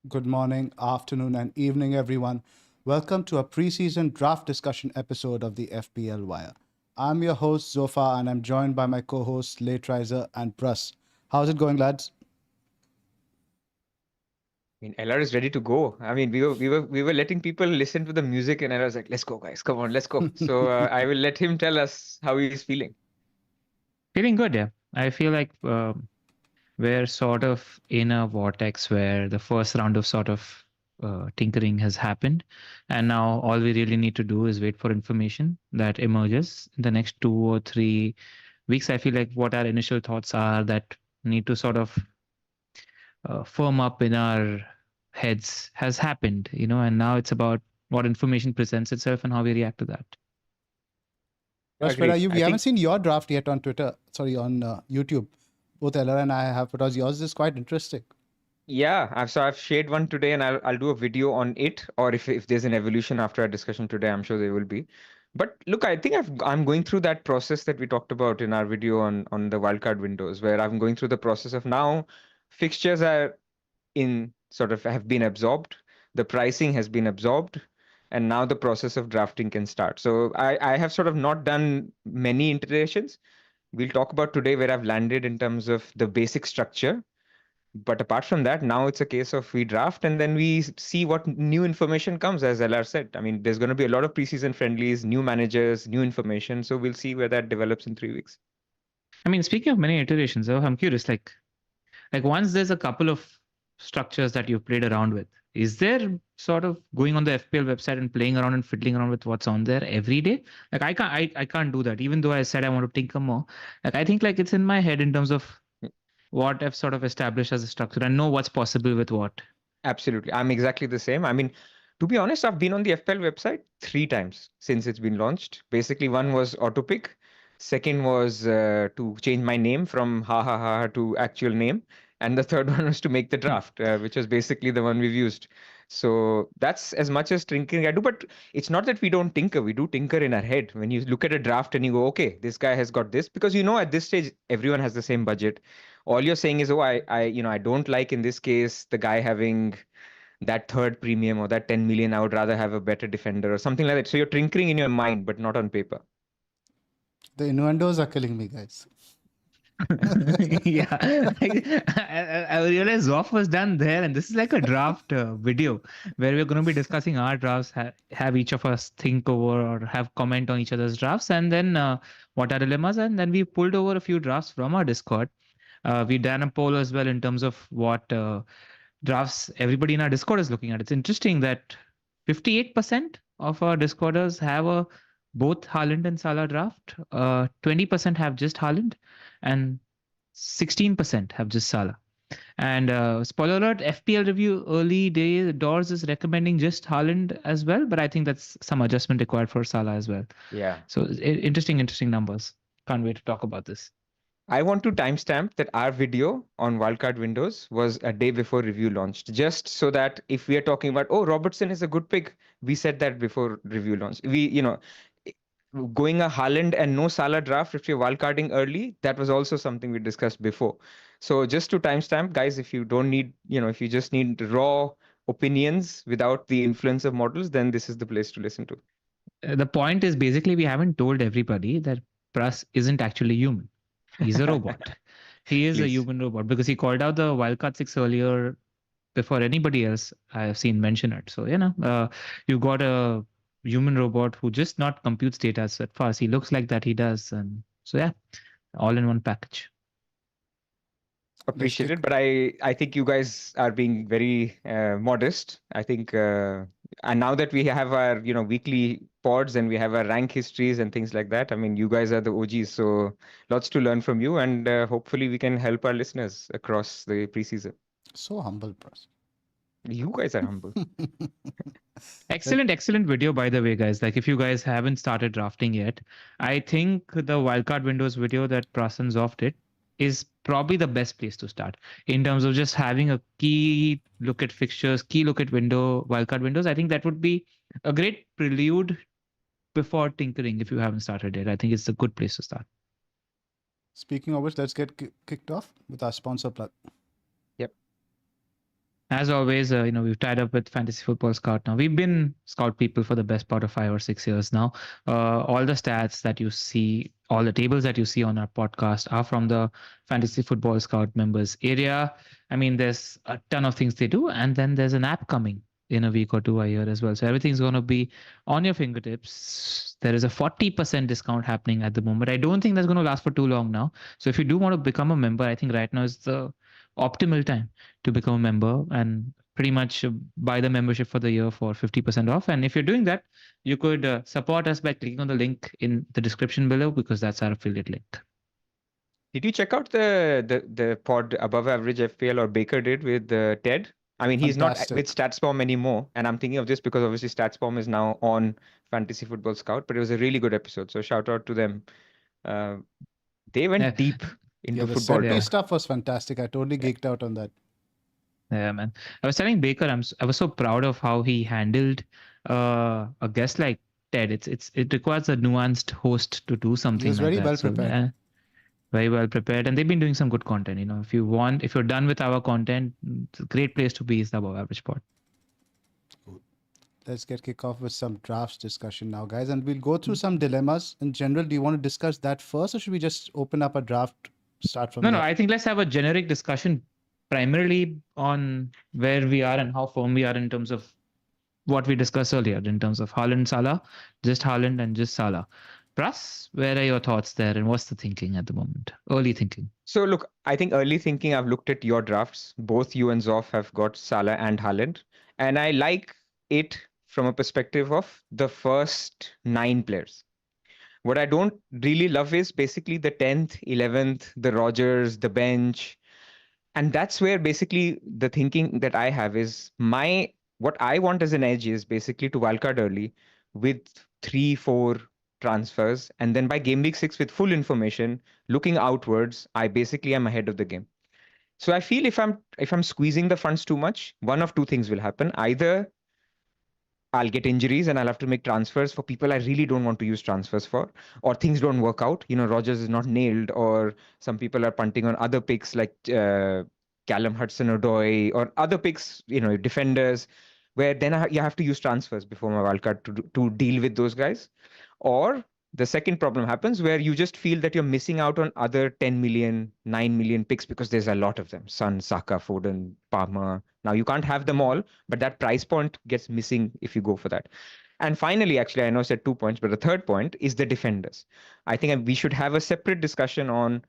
Good morning, afternoon, and evening, everyone. Welcome to a preseason draft discussion episode of the FPL Wire. I'm your host, Zoph, and I'm joined by my co hosts, Late Riser and Pras. How's it going, lads? LR is ready to go. We were letting people listen to the music, and LR was like, "Let's go, guys! Come on, let's go." So I will let him tell us how he's feeling. Feeling good, yeah. I feel like we're sort of in a vortex where the first round of sort of tinkering has happened. And now all we really need to do is wait for information that emerges in the next 2 or 3 weeks. I feel like what our initial thoughts are that need to sort of firm up in our heads has happened, and now it's about what information presents itself and how we react to that. Pras, where are Agreed. you? I We haven't think, seen your draft yet on Twitter, sorry, on YouTube. Both Ella and I have, because yours is quite interesting. yeah. I've shared one today, and I'll do a video on it. Or if there's an evolution after our discussion today, I'm sure there will be. But look, I think I'm going through that process that we talked about in our video on the wildcard windows, where I'm going through the process of now fixtures are in sort of have been absorbed, the pricing has been absorbed, and now the process of drafting can start. So I have sort of not done many iterations. We'll talk about today where I've landed in terms of the basic structure. But apart from that, now it's a case of we draft and then we see what new information comes, as LR said. I mean, there's going to be a lot of preseason friendlies, new managers, new information. So we'll see where that develops in 3 weeks. I mean, speaking of many iterations, though, I'm curious, like once there's a couple of structures that you've played around with, is there sort of going on the FPL website and playing around and fiddling around with what's on there every day? Like I can't do that, even though I said I want to tinker more. Like I think like it's in my head in terms of what I've sort of established as a structure and know what's possible with what. Absolutely. I'm exactly the same. I mean, to be honest, I've been on the FPL website 3 times since it's been launched. Basically, one was auto pick. Second was to change my name from ha ha ha to actual name. And the third one was to make the draft, which was basically the one we've used. So that's as much as tinkering I do. But it's not that we don't tinker. We do tinker in our head. When you look at a draft and you go, okay, this guy has got this, because at this stage, everyone has the same budget. All you're saying is, oh, I don't like in this case the guy having that third premium or that 10 million. I would rather have a better defender or something like that. So you're tinkering in your mind, but not on paper. The innuendos are killing me, guys. Yeah, I realized Zoph was done there, and this is like a draft video where we're going to be discussing our drafts, have each of us think over or have comment on each other's drafts, and then what are dilemmas, and then we pulled over a few drafts from our Discord. We done a poll as well in terms of what drafts everybody in our Discord is looking at. It's interesting that 58% of our Discorders have a both Haaland and Salah draft. 20% have just Haaland, and 16% have just Salah. And spoiler alert, FPL review early days doors is recommending just Haaland as well, but I think that's some adjustment required for Salah as well. Yeah. So interesting numbers. Can't wait to talk about this. I want to timestamp that our video on wildcard windows was a day before review launched, just so that if we are talking about, oh, Robertson is a good pick, we said that before review launched. Going a Haaland and no Salah draft if you're wildcarding early, that was also something we discussed before. So just to timestamp, guys, if you don't need, if you just need raw opinions without the influence of models, then this is the place to listen to. The point is basically we haven't told everybody that Pras isn't actually human. He's a robot. He is a Please. human robot because he called out the Wildcard 6 earlier before anybody else I have seen mention it. So, you got a human robot who just not computes data as fast. He looks like that he does. And so, yeah, all in one package. Let's kick. Appreciated, but I think you guys are being very modest. I think, and now that we have our weekly pods and we have our rank histories and things like that, I mean, you guys are the OGs, so lots to learn from you, and hopefully we can help our listeners across the preseason. So humble, Pras. You guys are humble. Excellent video, by the way, guys. Like, if you guys haven't started drafting yet, I think the wildcard windows video that Prasan's off did is probably the best place to start in terms of just having a key look at fixtures, key look at wildcard windows. I think that would be a great prelude before tinkering if you haven't started it. I think it's a good place to start. Speaking of which, let's get kicked off with our sponsor plug. As always, we've tied up with Fantasy Football Scout now. We've been Scout people for the best part of 5 or 6 years now. All the stats that you see, all the tables that you see on our podcast are from the Fantasy Football Scout members area. I mean, there's a ton of things they do, and then there's an app coming in a week or two a year as well. So everything's going to be on your fingertips. There is a 40% discount happening at the moment. I don't think that's going to last for too long now. So if you do want to become a member, I think right now is the optimal time to become a member and pretty much buy the membership for the year for 50% off. And if you're doing that, you could support us by clicking on the link in the description below because that's our affiliate link. Did you check out the pod above average FPL or Baker did with Ted? I mean, he's not Fantastic. with StatsBomb anymore, and I'm thinking of this because obviously StatsBomb is now on Fantasy Football Scout, but it was a really good episode. So shout out to them. They went Yeah. deep into Yeah, the football set talk. piece stuff was fantastic. I totally geeked out on that. Yeah, man. I was telling Baker, I was so proud of how he handled a guest like Ted. It requires a nuanced host to do something was like very that. well So, prepared. very well prepared, and they've been doing some good content. If you're done with our content, it's a great place to be is the Above Average Pod. Let's get kick off with some drafts discussion now, guys, and we'll go through some dilemmas in general. Do you want to discuss that first, or should we just open up a draft? Start from No, there? I think let's have a generic discussion primarily on where we are and how firm we are in terms of what we discussed earlier in terms of Haaland, Salah, just Haaland and just Salah. Pras, where are your thoughts there and what's the thinking at the moment? Early thinking. So look, I think early thinking, I've looked at your drafts. Both you and Zoph have got Salah and Haaland, and I like it from a perspective of the first 9 players. What I don't really love is basically the 10th, 11th, the Rogers, the bench. And that's where basically the thinking that I have is what I want as an edge is basically to wildcard early with 3, 4 transfers. And then by game week 6 with full information, looking outwards, I basically am ahead of the game. So I feel if I'm squeezing the funds too much, one of two things will happen. Either I'll get injuries and I'll have to make transfers for people I really don't want to use transfers for, or things don't work out. Rogers is not nailed, or some people are punting on other picks like Callum Hudson-Odoi or other picks, defenders, where then you have to use transfers before my wildcard to deal with those guys. Or the second problem happens where you just feel that you're missing out on other 10 million, 9 million picks because there's a lot of them. Son, Saka, Foden, Palmer. Now you can't have them all, but that price point gets missing if you go for that. And finally, actually, I know I said 2 points, but the third point is the defenders. I think we should have a separate discussion on,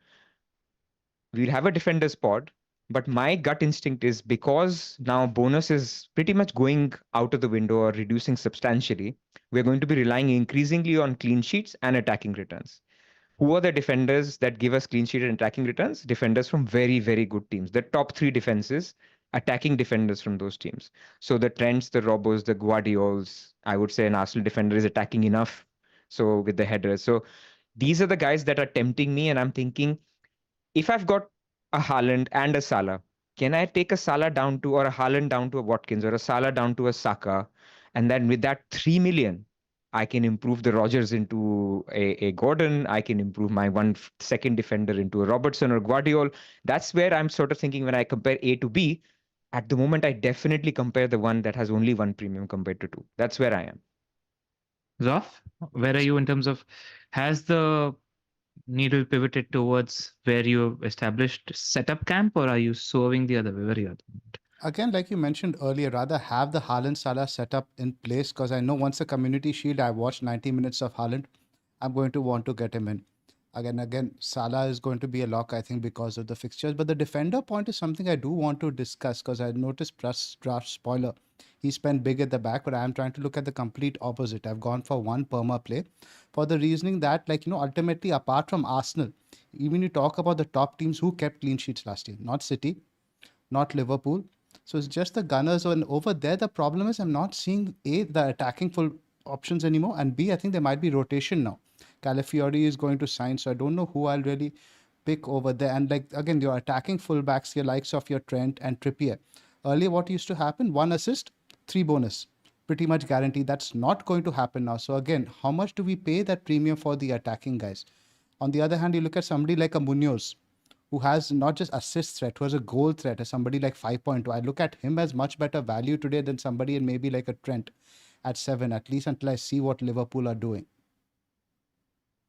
we'll have a defenders pod, but my gut instinct is because now bonus is pretty much going out of the window or reducing substantially, we're going to be relying increasingly on clean sheets and attacking returns. Who are the defenders that give us clean sheet and attacking returns? Defenders from very, very good teams. The top 3 defenses, attacking defenders from those teams. So the Trents, the Robos, the Guardiols, I would say an Arsenal defender is attacking enough. So with the headers. So these are the guys that are tempting me. And I'm thinking, if I've got a Haaland and a Salah, can I take a Salah down to, or a Haaland down to a Watkins, or a Salah down to a Saka? And then with that 3 million, I can improve the Rogers into a Gordon. I can improve my second defender into a Robertson or Guardiol. That's where I'm sort of thinking when I compare A to B. At the moment, I definitely compare the one that has only 1 premium compared to 2. That's where I am. Zoph, where are you in terms of, has the needle pivoted towards where you established setup camp, or are you swerving the other way? Where are you at the moment? Again, like you mentioned earlier, rather have the Haaland Salah setup in place because I know once the community shield, I watched 90 minutes of Haaland, I'm going to want to get him in. Again, Salah is going to be a lock, I think, because of the fixtures. But the defender point is something I do want to discuss because I noticed Pras draft spoiler. He spent big at the back, but I am trying to look at the complete opposite. I've gone for one perma play for the reasoning that, ultimately, apart from Arsenal, even you talk about the top teams who kept clean sheets last year, not City, not Liverpool. So it's just the Gunners. And over there, the problem is I'm not seeing A, the attacking full options anymore, and B, I think there might be rotation now. Calafiori is going to sign, so I don't know who I'll really pick over there. And again, your attacking fullbacks, your likes of your Trent and Trippier. Earlier, what used to happen? 1 assist, 3 bonus. Pretty much guaranteed. That's not going to happen now. So again, how much do we pay that premium for the attacking guys? On the other hand, you look at somebody like a Munoz, who has not just assist threat, who has a goal threat, as somebody like 5.2. I look at him as much better value today than somebody in maybe like a Trent at 7, at least until I see what Liverpool are doing.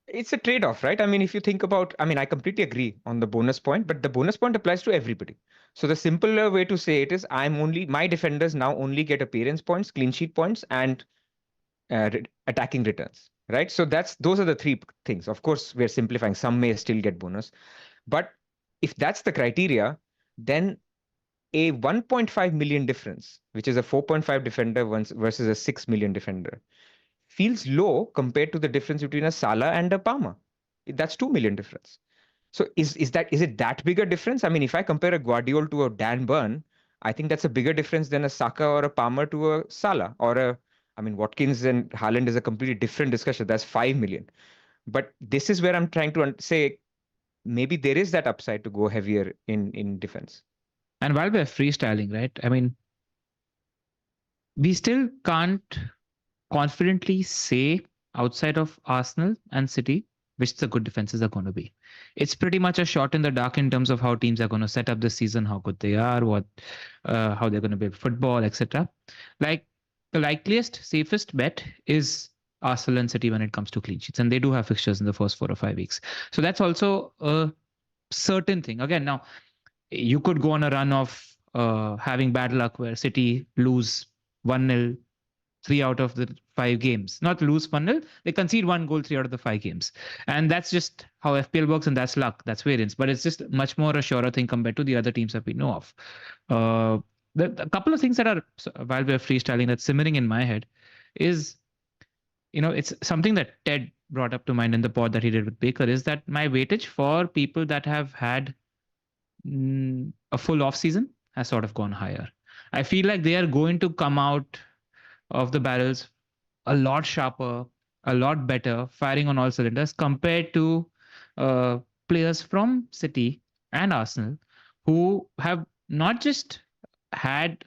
It's a trade-off, right? I mean, if you think about, I mean, I completely agree on the bonus point, but the bonus point applies to everybody. So the simpler way to say it is my defenders now only get appearance points, clean sheet points, and attacking returns, right? So those are the three things. Of course, we're simplifying. Some may still get bonus, but if that's the criteria, then a 1.5 million difference, which is a 4.5 defender versus a 6 million defender, feels low compared to the difference between a Salah and a Palmer. That's 2 million difference. So is it that big a difference? I mean, if I compare a Guardiola to a Dan Burn, I think that's a bigger difference than a Saka or a Palmer to a Salah I mean, Watkins and Haaland is a completely different discussion. That's 5 million. But this is where I'm trying to say maybe there is that upside to go heavier in defense. And while we're freestyling, right? I mean, we still can't confidently say outside of Arsenal and City which the good defenses are going to be. It's pretty much a shot in the dark in terms of how teams are going to set up this season, how good they are, how they're going to build football, etc. Like the likeliest, safest bet is Arsenal and City when it comes to clean sheets, and they do have fixtures in the first 4 or 5 weeks. So that's also a certain thing. Again, now you could go on a run of having bad luck where City lose 1-0 3 out of the 5 games. Not lose 1-0, they concede 1 goal 3 out of the 5 games. And that's just how FPL works, and that's luck, that's variance. But it's just much more a surer thing compared to the other teams that we know of. A couple of things that are, while we're freestyling, that's simmering in my head is, it's something that Ted brought up to mind in the pod that he did with Baker, is that my weightage for people that have had a full off season has sort of gone higher. I feel like they are going to come out of the barrels a lot sharper, a lot better, firing on all cylinders compared to players from City and Arsenal who have not just had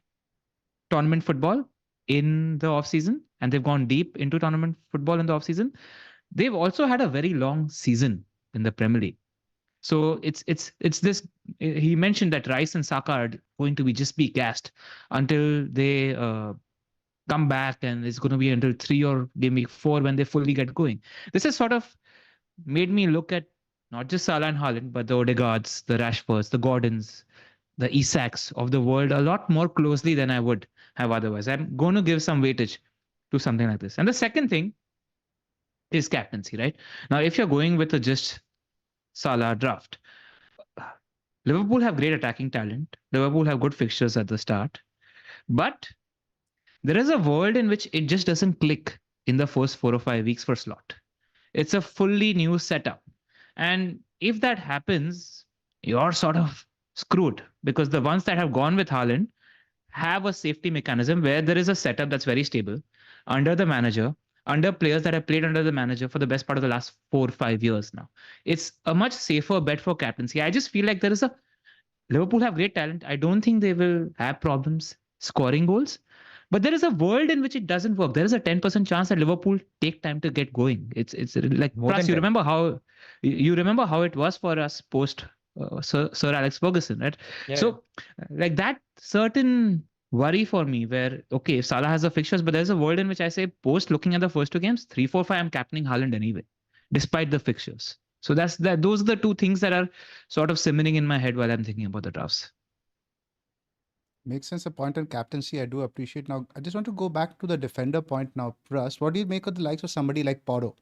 tournament football in the off-season and they've gone deep into tournament football in the off-season. They've also had a very long season in the Premier League. So it's this. He mentioned that Rice and Saka are going to just be gassed until they come back, and it's going to be until 3 or maybe 4 when they fully get going. This has sort of made me look at not just Salah and Haaland, but the Odegaards, the Rashfords, the Gordons, the Isaks of the world a lot more closely than I would have otherwise. I'm going to give some weightage to something like this. And the second thing is captaincy, right? Now, if you're going with a just Salah draft, Liverpool have great attacking talent. Liverpool have good fixtures at the start. But there is a world in which it just doesn't click in the first 4 or 5 weeks for slot. It's a fully new setup. And if that happens, you're sort of screwed, because the ones that have gone with Haaland have a safety mechanism where there is a setup that's very stable under the manager, under players that have played under the manager for the best part of the last 4 or 5 years now. It's a much safer bet for captaincy. I just feel like Liverpool have great talent. I don't think they will have problems scoring goals. But there is a world in which it doesn't work. There is a 10% chance that Liverpool take time to get going. It's like, Pras, you remember how it was for us post Sir Alex Ferguson, right? Yeah. So like that certain worry for me where, okay, if Salah has the fixtures, but there's a world in which I say post looking at the first 2 games, 3, 4, 5, I'm captaining Haaland anyway, despite the fixtures. So those are the 2 things that are sort of simmering in my head while I'm thinking about the drafts. Makes sense. A point on captaincy I do appreciate. Now, I just want to go back to the defender point now. Pras, what do you make of the likes of somebody like Porro?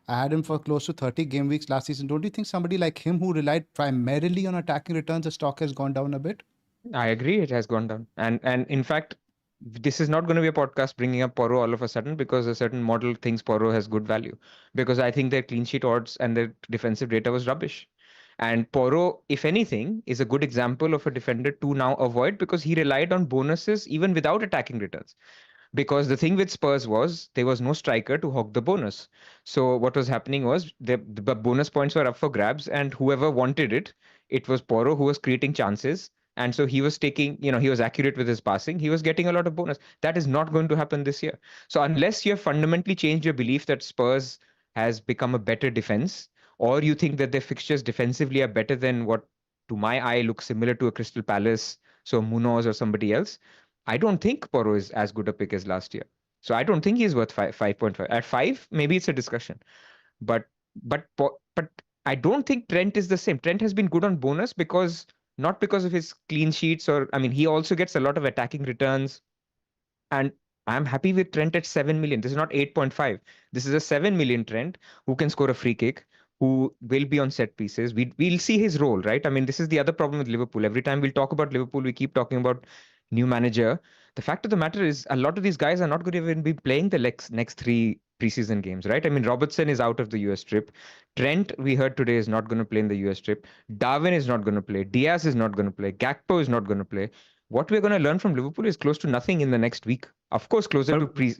I had him for close to 30 game weeks last season. Don't you think somebody like him who relied primarily on attacking returns, the stock has gone down a bit? I agree, it has gone down. And in fact, this is not going to be a podcast bringing up Porro all of a sudden, because a certain model thinks Porro has good value. Because I think their clean sheet odds and their defensive data was rubbish. And Porro, if anything, is a good example of a defender to now avoid, because he relied on bonuses even without attacking returns. Because the thing with Spurs was there was no striker to hog the bonus. So what was happening was the bonus points were up for grabs, and whoever wanted it was Porro who was creating chances. And so he was taking, he was accurate with his passing. He was getting a lot of bonus. That is not going to happen this year. So unless you have fundamentally changed your belief that Spurs has become a better defense, or you think that their fixtures defensively are better than what to my eye looks similar to a Crystal Palace, so Munoz or somebody else. I don't think Porro is as good a pick as last year. So I don't think he's worth 5.5. At 5, maybe it's a discussion. But but I don't think Trent is the same. Trent has been good on bonus not because of his clean sheets, or I mean he also gets a lot of attacking returns, and I'm happy with Trent at 7 million. This is not 8.5. This is a 7 million Trent who can score a free kick, who will be on set pieces. We'll see his role, right? I mean, this is the other problem with Liverpool. Every time we'll talk about Liverpool, we keep talking about new manager. The fact of the matter is, a lot of these guys are not going to even be playing the next three preseason games, right? I mean, Robertson is out of the US trip. Trent, we heard today, is not going to play in the US trip. Darwin is not going to play. Diaz is not going to play. Gakpo is not going to play. What we're going to learn from Liverpool is close to nothing in the next week. Of course, closer to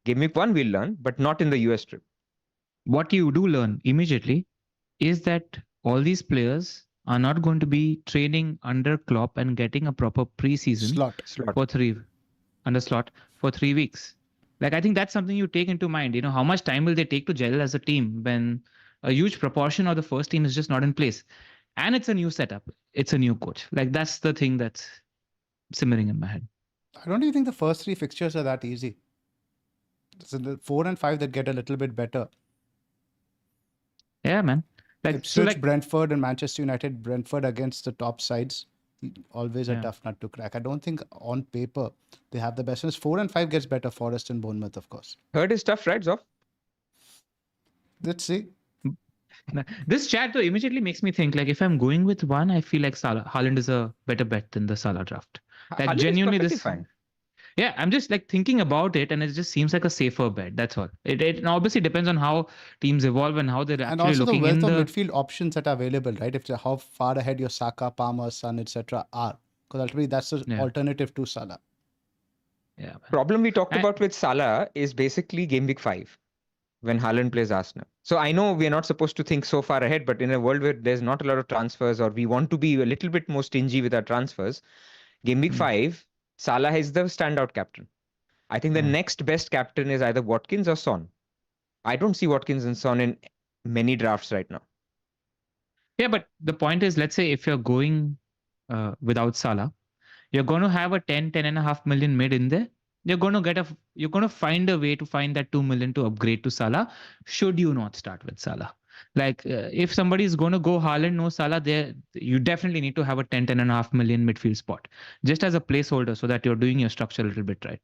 game week 1, we'll learn, but not in the US trip. What you do learn immediately is that all these players are not going to be training under Klopp and getting a proper preseason slot. for 3 weeks. Like, I think that's something you take into mind. How much time will they take to gel as a team when a huge proportion of the first team is just not in place, and it's a new setup, it's a new coach. Like, that's the thing that's simmering in my head. I don't even think the first 3 fixtures are that easy. It's the 4 and 5 that get a little bit better. Yeah, man. Ipswich, Brentford, and Manchester United. Brentford against the top sides, always a tough nut to crack. I don't think on paper they have the best ones. 4 and 5 gets better. Forest and Bournemouth, of course. Third is tough, right, Zoph? Let's see. This chat though immediately makes me think, like, if I'm going with one, I feel like Haaland is a better bet than the Salah draft. Like, Haaland genuinely, is this. fine. Yeah, I'm just like thinking about it, and it just seems like a safer bet. That's all. It obviously depends on how teams evolve and how they're And actually also the looking wealth in of midfield options that are available, right? If how far ahead your Saka, Palmer, Son, etc. are, because ultimately that's the alternative to Salah. Yeah. Problem we talked about with Salah is basically game week 5 when Haaland plays Arsenal. So I know we're not supposed to think so far ahead, but in a world where there's not a lot of transfers, or we want to be a little bit more stingy with our transfers, game week 5, Salah is the standout captain. I think the next best captain is either Watkins or Son. I don't see Watkins and Son in many drafts right now. Yeah, but the point is, let's say if you're going without Salah, you're going to have a 10.5 million mid in there. You're going to find a way to find that 2 million to upgrade to Salah. Should you not start with Salah? Like, if somebody is going to go Haaland, no Salah, there you definitely need to have a 10.5 million midfield spot, just as a placeholder, so that you're doing your structure a little bit right.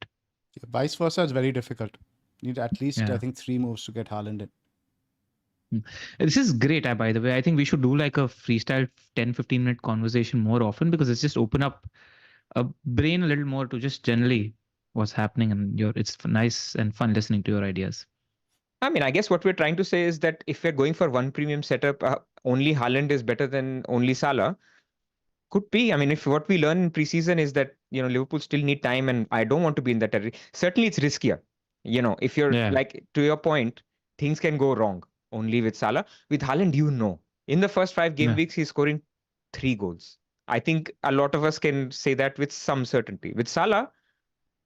Yeah, vice versa is very difficult. You need at least, I think, 3 moves to get Haaland in. This is great, by the way. I think we should do like a freestyle 10-15 minute conversation more often, because it's just open up a brain a little more to just generally what's happening, and it's nice and fun listening to your ideas. I mean, I guess what we're trying to say is that if we're going for one premium setup, only Haaland is better than only Salah. Could be. I mean, if what we learn in preseason is that, Liverpool still need time, and I don't want to be in that territory. Certainly it's riskier. If you're like, to your point, things can go wrong only with Salah. With Haaland, in the first 5 game weeks, he's scoring 3 goals. I think a lot of us can say that with some certainty. With Salah,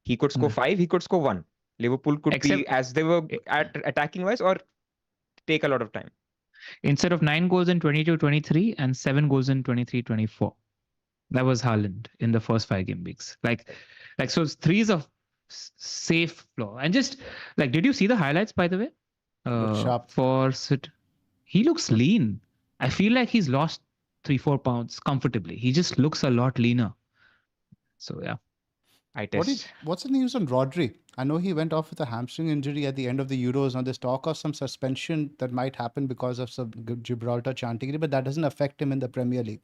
he could score 5, he could score 1. Liverpool could be as they were at attacking wise, or take a lot of time. Instead of 9 goals in 22-23 and 7 goals in 23-24. That was Haaland in the first 5 game weeks. Like so 3 is a safe floor. And just like, did you see the highlights, by the way? For Sid, he looks lean. I feel like he's lost 3-4 pounds comfortably. He just looks a lot leaner. So yeah. What's the news on Rodri? I know he went off with a hamstring injury at the end of the Euros. Now there's talk of some suspension that might happen because of some Gibraltar chanting, but that doesn't affect him in the Premier League.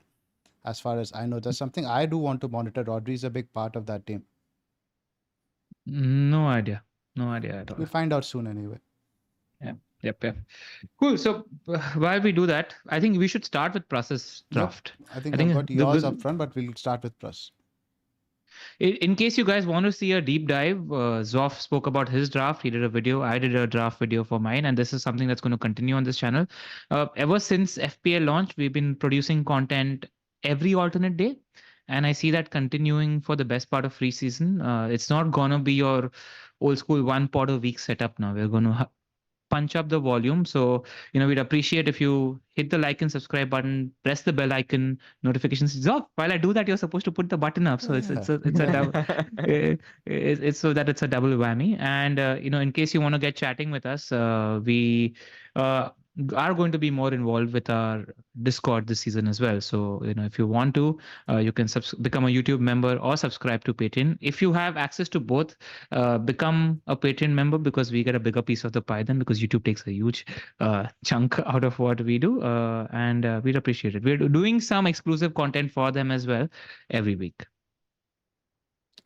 As far as I know, that's something I do want to monitor. Rodri is a big part of that team. No idea at all. We'll find out soon anyway. Yeah. Yep. Cool. So while we do that, I think we should start with Pras's draft. I think I've got yours up front, but we'll start with Pras. In case you guys want to see a deep dive, Zoph spoke about his draft. He did a video. I did a draft video for mine. And this is something that's going to continue on this channel. Ever since FPL launched, we've been producing content every alternate day. And I see that continuing for the best part of free season. It's not going to be your old school 1 pod a week setup now. We're going to punch up the volume. So, we'd appreciate if you hit the like and subscribe button, press the bell icon, notifications. Zoph, while I do that, you're supposed to put the button up. So it's a double, it's so that it's a double whammy. And in case you want to get chatting with us, we are going to be more involved with our Discord this season as well. So, if you want to, you can become a YouTube member or subscribe to Patreon. If you have access to both, become a Patreon member, because we get a bigger piece of the pie then, because YouTube takes a huge chunk out of what we do, and we'd appreciate it. We're doing some exclusive content for them as well every week.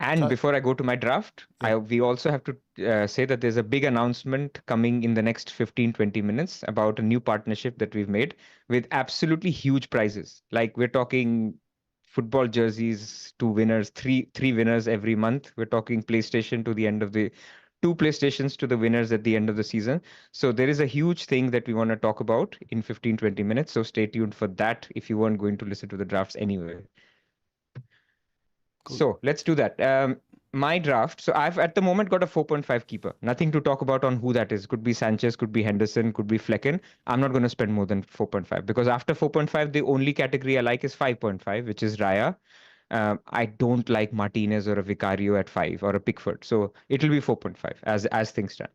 And before I go to my draft, we also have to say that there's a big announcement coming in the next 15-20 minutes about a new partnership that we've made with absolutely huge prizes. Like, we're talking football jerseys, 2 winners, three winners every month. We're talking PlayStation to the end of the 2 PlayStations to the winners at the end of the season. So there is a huge thing that we want to talk about in 15-20 minutes. So stay tuned for that if you weren't going to listen to the drafts anyway. Cool. So let's do that. My draft. So I've at the moment got a 4.5 keeper. Nothing to talk about on who that is. Could be Sanchez, could be Henderson, could be Flecken. I'm not going to spend more than 4.5, because after 4.5, the only category I like is 5.5, which is Raya. I don't like Martinez or a Vicario at 5 or a Pickford. So it'll be 4.5 as things stand.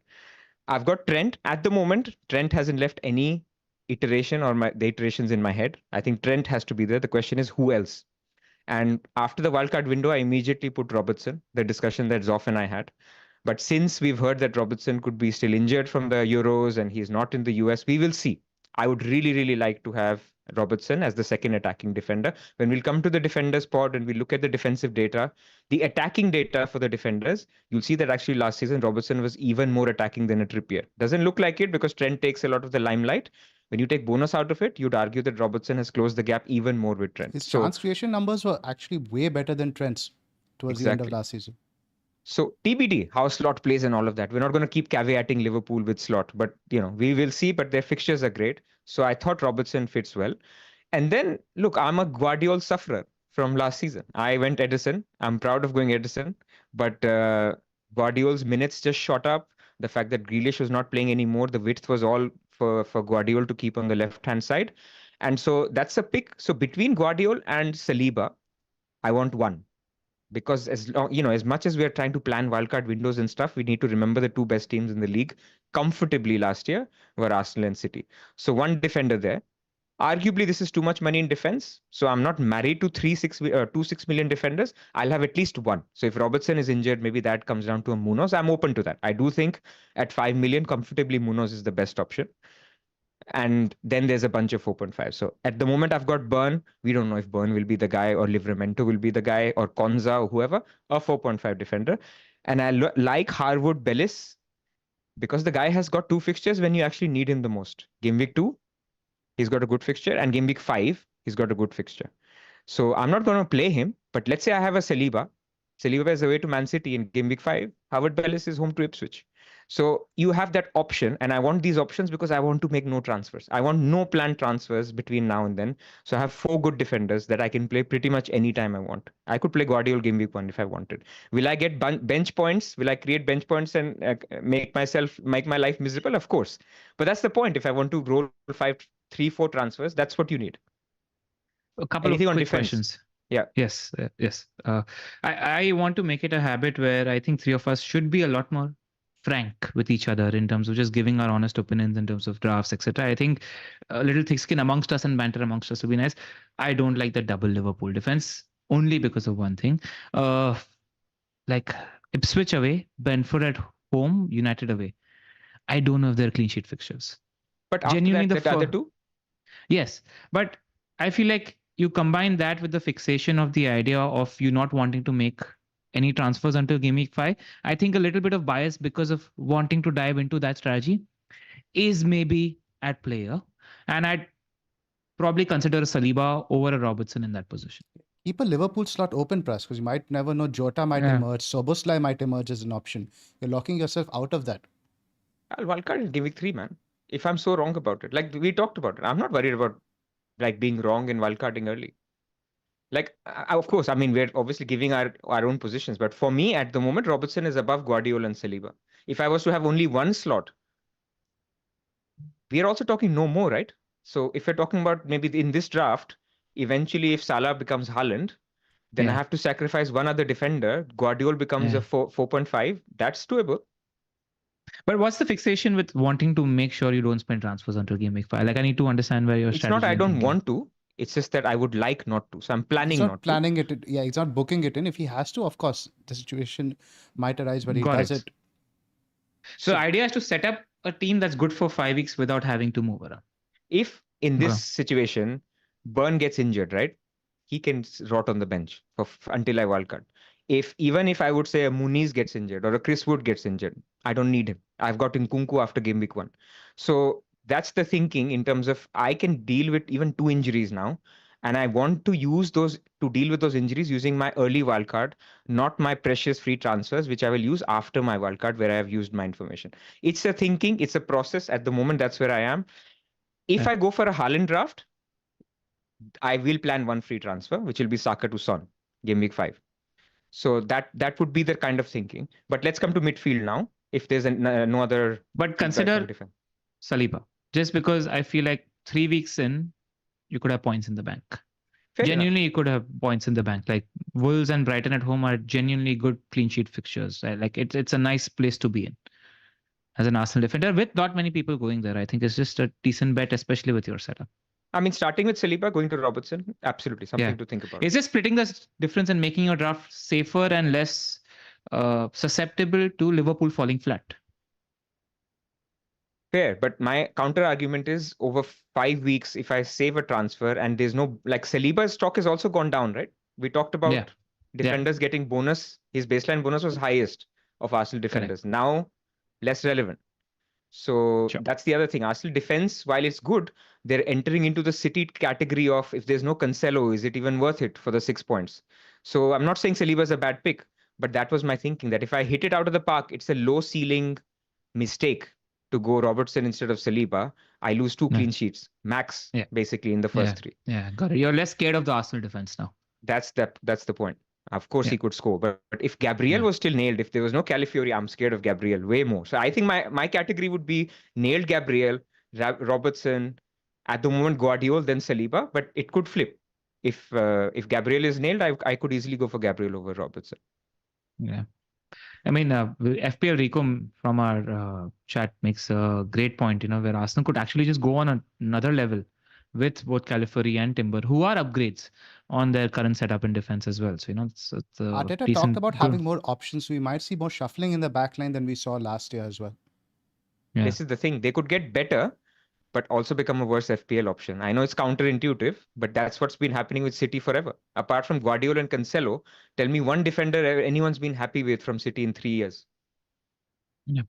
I've got Trent. At the moment, Trent hasn't left any iteration or the iterations in my head. I think Trent has to be there. The question is who else? And after the wildcard window, I immediately put Robertson, the discussion that Zoph and I had. But since we've heard that Robertson could be still injured from the Euros and he's not in the US, we will see. I would really, really like to have Robertson as the second attacking defender. When we'll come to the defenders pod and we look at the defensive data, the attacking data for the defenders, you'll see that actually last season, Robertson was even more attacking than a Trippier. Doesn't look like it because Trent takes a lot of the limelight. When you take bonus out of it, you'd argue that Robertson has closed the gap even more with Trent. His chance creation numbers were actually way better than Trent's towards the end of last season. So TBD, how Slot plays and all of that. We're not going to keep caveating Liverpool with Slot, but we will see. But their fixtures are great. So I thought Robertson fits well. And then, look, I'm a Guardiola sufferer from last season. I went Edison. I'm proud of going Edison. But Guardiola's minutes just shot up. The fact that Grealish was not playing anymore, the width was all for Guardiola to keep on the left-hand side. And so that's a pick. So between Guardiola and Saliba, I want one. Because as much as we are trying to plan wildcard windows and stuff, we need to remember the 2 best teams in the league comfortably last year were Arsenal and City. So one defender there. Arguably, this is too much money in defense. So I'm not married to 2 6 million defenders. I'll have at least one. So if Robertson is injured, maybe that comes down to a Munoz. I'm open to that. I do think at 5 million, comfortably Munoz is the best option. And then there's a bunch of 4.5. So at the moment, I've got Burn. We don't know if Burn will be the guy or Livramento will be the guy or Konza or whoever, a 4.5 defender. And I like Harwood Bellis because the guy has got 2 fixtures when you actually need him the most. Game week 2, he's got a good fixture. And game week 5, he's got a good fixture. So I'm not going to play him. But let's say I have a Saliba. Saliba is away to Man City in game week 5. Harwood Bellis is home to Ipswich. So you have that option, and I want these options because I want to make no transfers. I want no planned transfers between now and then. So I have 4 good defenders that I can play pretty much anytime I want. I could play Guardiola game week 1 if I wanted. Will I get bench points? Will I create bench points and make my life miserable? Of course. But that's the point. If I want to roll 3-4 transfers, that's what you need. A couple of quick questions. Yeah. Yes. I want to make it a habit where I think 3 of us should be a lot more frank with each other in terms of just giving our honest opinions in terms of drafts, etc. I think a little thick skin amongst us and banter amongst us would be nice. I don't like the double Liverpool defense only because of one thing. Like Ipswich away, Brentford at home, United away. I don't know if they're clean sheet fixtures. But genuinely the other 2? Yes. But I feel like you combine that with the fixation of the idea of you not wanting to make any transfers until game week 5. I think a little bit of bias because of wanting to dive into that strategy is maybe at play here. And I'd probably consider a Saliba over a Robertson in that position. Keep a Liverpool slot open, Pras, because you might never know. Jota might emerge. Soboslai might emerge as an option. You're locking yourself out of that. I'll wildcard in game week 3, man. If I'm so wrong about it. Like we talked about it. I'm not worried about like being wrong and wildcarding early. Like, of course, I mean, we're obviously giving our own positions. But for me, at the moment, Robertson is above Guardiola and Saliba. If I was to have only one slot, we are also talking no more, right? So if you're talking about maybe in this draft, eventually if Salah becomes Haaland, then I Yeah. have to sacrifice one other defender. Guardiola becomes Yeah. a 4.5. That's doable. But what's the fixation with wanting to make sure you don't spend transfers until game week 5? Like, I need to understand where your It's not strategy I and don't thinking. want to. It's just that I would like not to. So I'm He's planning not not to. planning it. Yeah, he's not booking it in. If he has to, of course, the situation might arise, but he Got does it. it. So the idea is to set up a team that's good for 5 weeks without having to move around. If in this Okay. situation, Burn gets injured, right? He can rot on the bench until I wildcard. Even if I would say a Muniz gets injured or a Chris Wood gets injured, I don't need him. I've got Nkunku after game week 1. So that's the thinking in terms of I can deal with even 2 injuries now. And I want to use those to deal with those injuries using my early wildcard, not my precious free transfers, which I will use after my wildcard where I have used my information. It's a thinking, it's a process. At the moment, that's where I am. If Yeah. I go for a Haaland draft, I will plan one free transfer, which will be Saka to Son, game week 5. So that would be the kind of thinking. But let's come to midfield now. If there's no other But feedback from consider defense. Saliba. Just because I feel like 3 weeks in, you could have points in the bank. Fair enough. Genuinely, you could have points in the bank. Like Wolves and Brighton at home are genuinely good clean sheet fixtures. Like it's a nice place to be in as an Arsenal defender with not many people going there. I think it's just a decent bet, especially with your setup. I mean, starting with Saliba, going to Robertson, absolutely something Yeah. to think about. It's just splitting the difference and making your draft safer and less susceptible to Liverpool falling flat. Fair, but my counter argument is over 5 weeks, if I save a transfer and there's no, like Saliba's stock has also gone down, right? We talked about Yeah. defenders getting bonus. His baseline bonus was highest of Arsenal defenders. Now, less relevant. So Sure. that's the other thing. Arsenal defense, while it's good, they're entering into the City category of if there's no Cancelo, is it even worth it for the 6 points? So I'm not saying Saliba's a bad pick, but that was my thinking that if I hit it out of the park, it's a low ceiling mistake to go Robertson instead of Saliba. I lose 2 clean sheets, max, basically in the first 3. Yeah, got it. You're less scared of the Arsenal defense now. That's the point. Of course, he could score, but if Gabriel was still nailed, if there was no Calafiori, I'm scared of Gabriel way more. So I think my category would be nailed Gabriel, Robertson, at the moment Guardiola, then Saliba, but it could flip. If Gabriel is nailed, I could easily go for Gabriel over Robertson. Yeah. I mean, FPL Rico from our chat makes a great point, where Arsenal could actually just go on another level with both Calafiori and Timber, who are upgrades on their current setup in defense as well. So, it's Arteta talked about having more options. We might see more shuffling in the backline than we saw last year as well. Yeah. This is the thing. They could get better, but also become a worse FPL option. I know it's counterintuitive, but that's what's been happening with City forever. Apart from Guardiola and Cancelo, tell me one defender anyone's been happy with from City in 3 years. Yeah.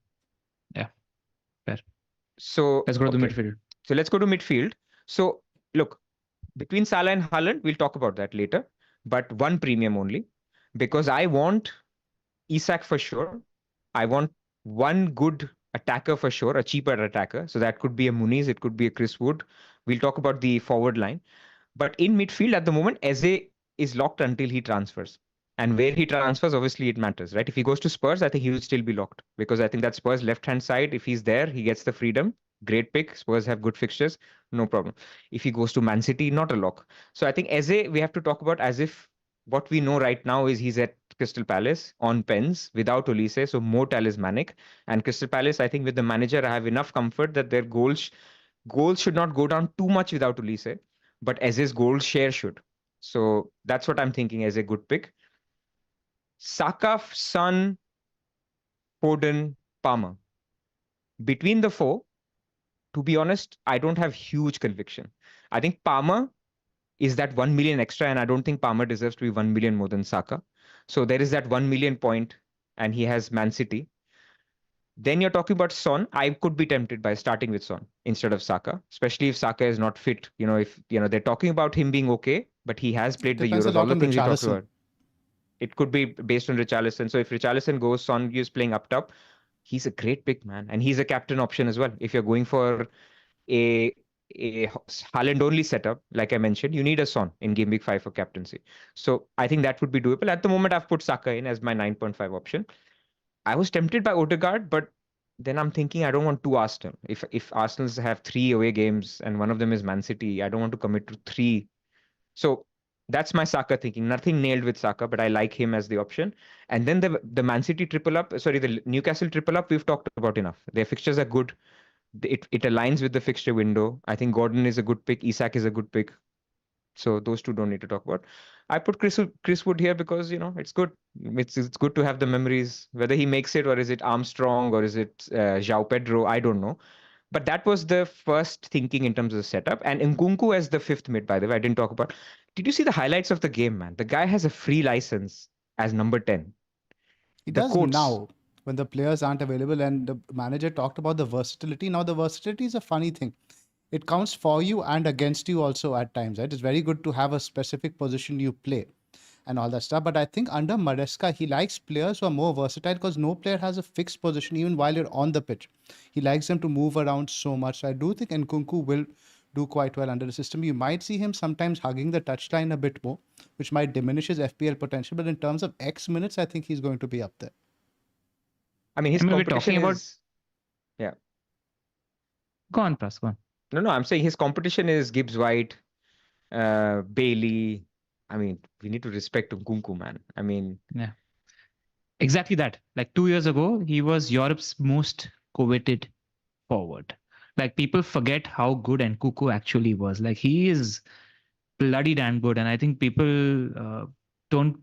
Fair. So let's go to the midfield. So let's go to midfield. So look, between Salah and Haaland, we'll talk about that later, but one premium only, because I want Isak for sure. I want one good attacker for sure, a cheaper attacker. So that could be a Muniz, it could be a Chris Wood. We'll talk about the forward line. But in midfield at the moment, Eze is locked until he transfers. And where he transfers, obviously it matters, right? If he goes to Spurs, I think he will still be locked because I think that Spurs left-hand side, if he's there, he gets the freedom. Great pick. Spurs have good fixtures. No problem. If he goes to Man City, not a lock. So I think Eze, we have to talk about as if what we know right now is he's at Crystal Palace on pens without Olise, so more talismanic. And Crystal Palace, I think with the manager, I have enough comfort that their goals should not go down too much without Olise, but Eze's goal share should. So that's what I'm thinking as a good pick. Saka, Son, Foden, Palmer. Between the 4, to be honest, I don't have huge conviction. I think Palmer is that 1 million extra, and I don't think Palmer deserves to be 1 million more than Saka. So there is that 1 million point, and he has Man City. Then you're talking about Son. I could be tempted by starting with Son instead of Saka, especially if Saka is not fit. If they're talking about him being okay, but he has played the Euros, all the things we talked about. It could be based on Richarlison. So if Richarlison goes, Son is playing up top. He's a great pick, man. And he's a captain option as well. If you're going for a Haaland only setup, like I mentioned, you need a Son in game week 5 for captaincy. So I think that would be doable. At the moment, I've put Saka in as my 9.5 option. I was tempted by Odegaard, but then I'm thinking I don't want two Arsenal. If Arsenal's have three away games and one of them is Man City, I don't want to commit to three. So that's my Saka thinking. Nothing nailed with Saka, but I like him as the option. And then the Man City triple up, sorry, the Newcastle triple up, we've talked about enough. Their fixtures are good. It aligns with the fixture window. I think Gordon is a good pick. Isak is a good pick. So those two don't need to talk about. I put Chris Wood here because it's good. It's good to have the memories. Whether he makes it or is it Armstrong or is it João Pedro, I don't know. But that was the first thinking in terms of the setup. And Nkunku as the fifth mid, by the way, I didn't talk about. Did you see the highlights of the game, man? The guy has a free license as number 10. He The does quotes. now when the players aren't available, and the manager talked about the versatility. Now the versatility is a funny thing. It counts for you and against you also at times, right? It's very good to have a specific position you play and all that stuff. But I think under Maresca, he likes players who are more versatile because no player has a fixed position even while you're on the pitch. He likes them to move around so much. So I do think Nkunku will do quite well under the system. You might see him sometimes hugging the touchline a bit more, which might diminish his FPL potential. But in terms of X minutes, I think he's going to be up there. I mean, his we're competition talking about. is. Yeah. Go on, Pras. Go on. No, I'm saying his competition is Gibbs White, Bailey. I mean, we need to respect Nkunku, man. I mean, Yeah. Exactly that. Like 2 years ago, he was Europe's most coveted forward. Like people forget how good Nkunku actually was. Like he is bloody damn good, and I think don't.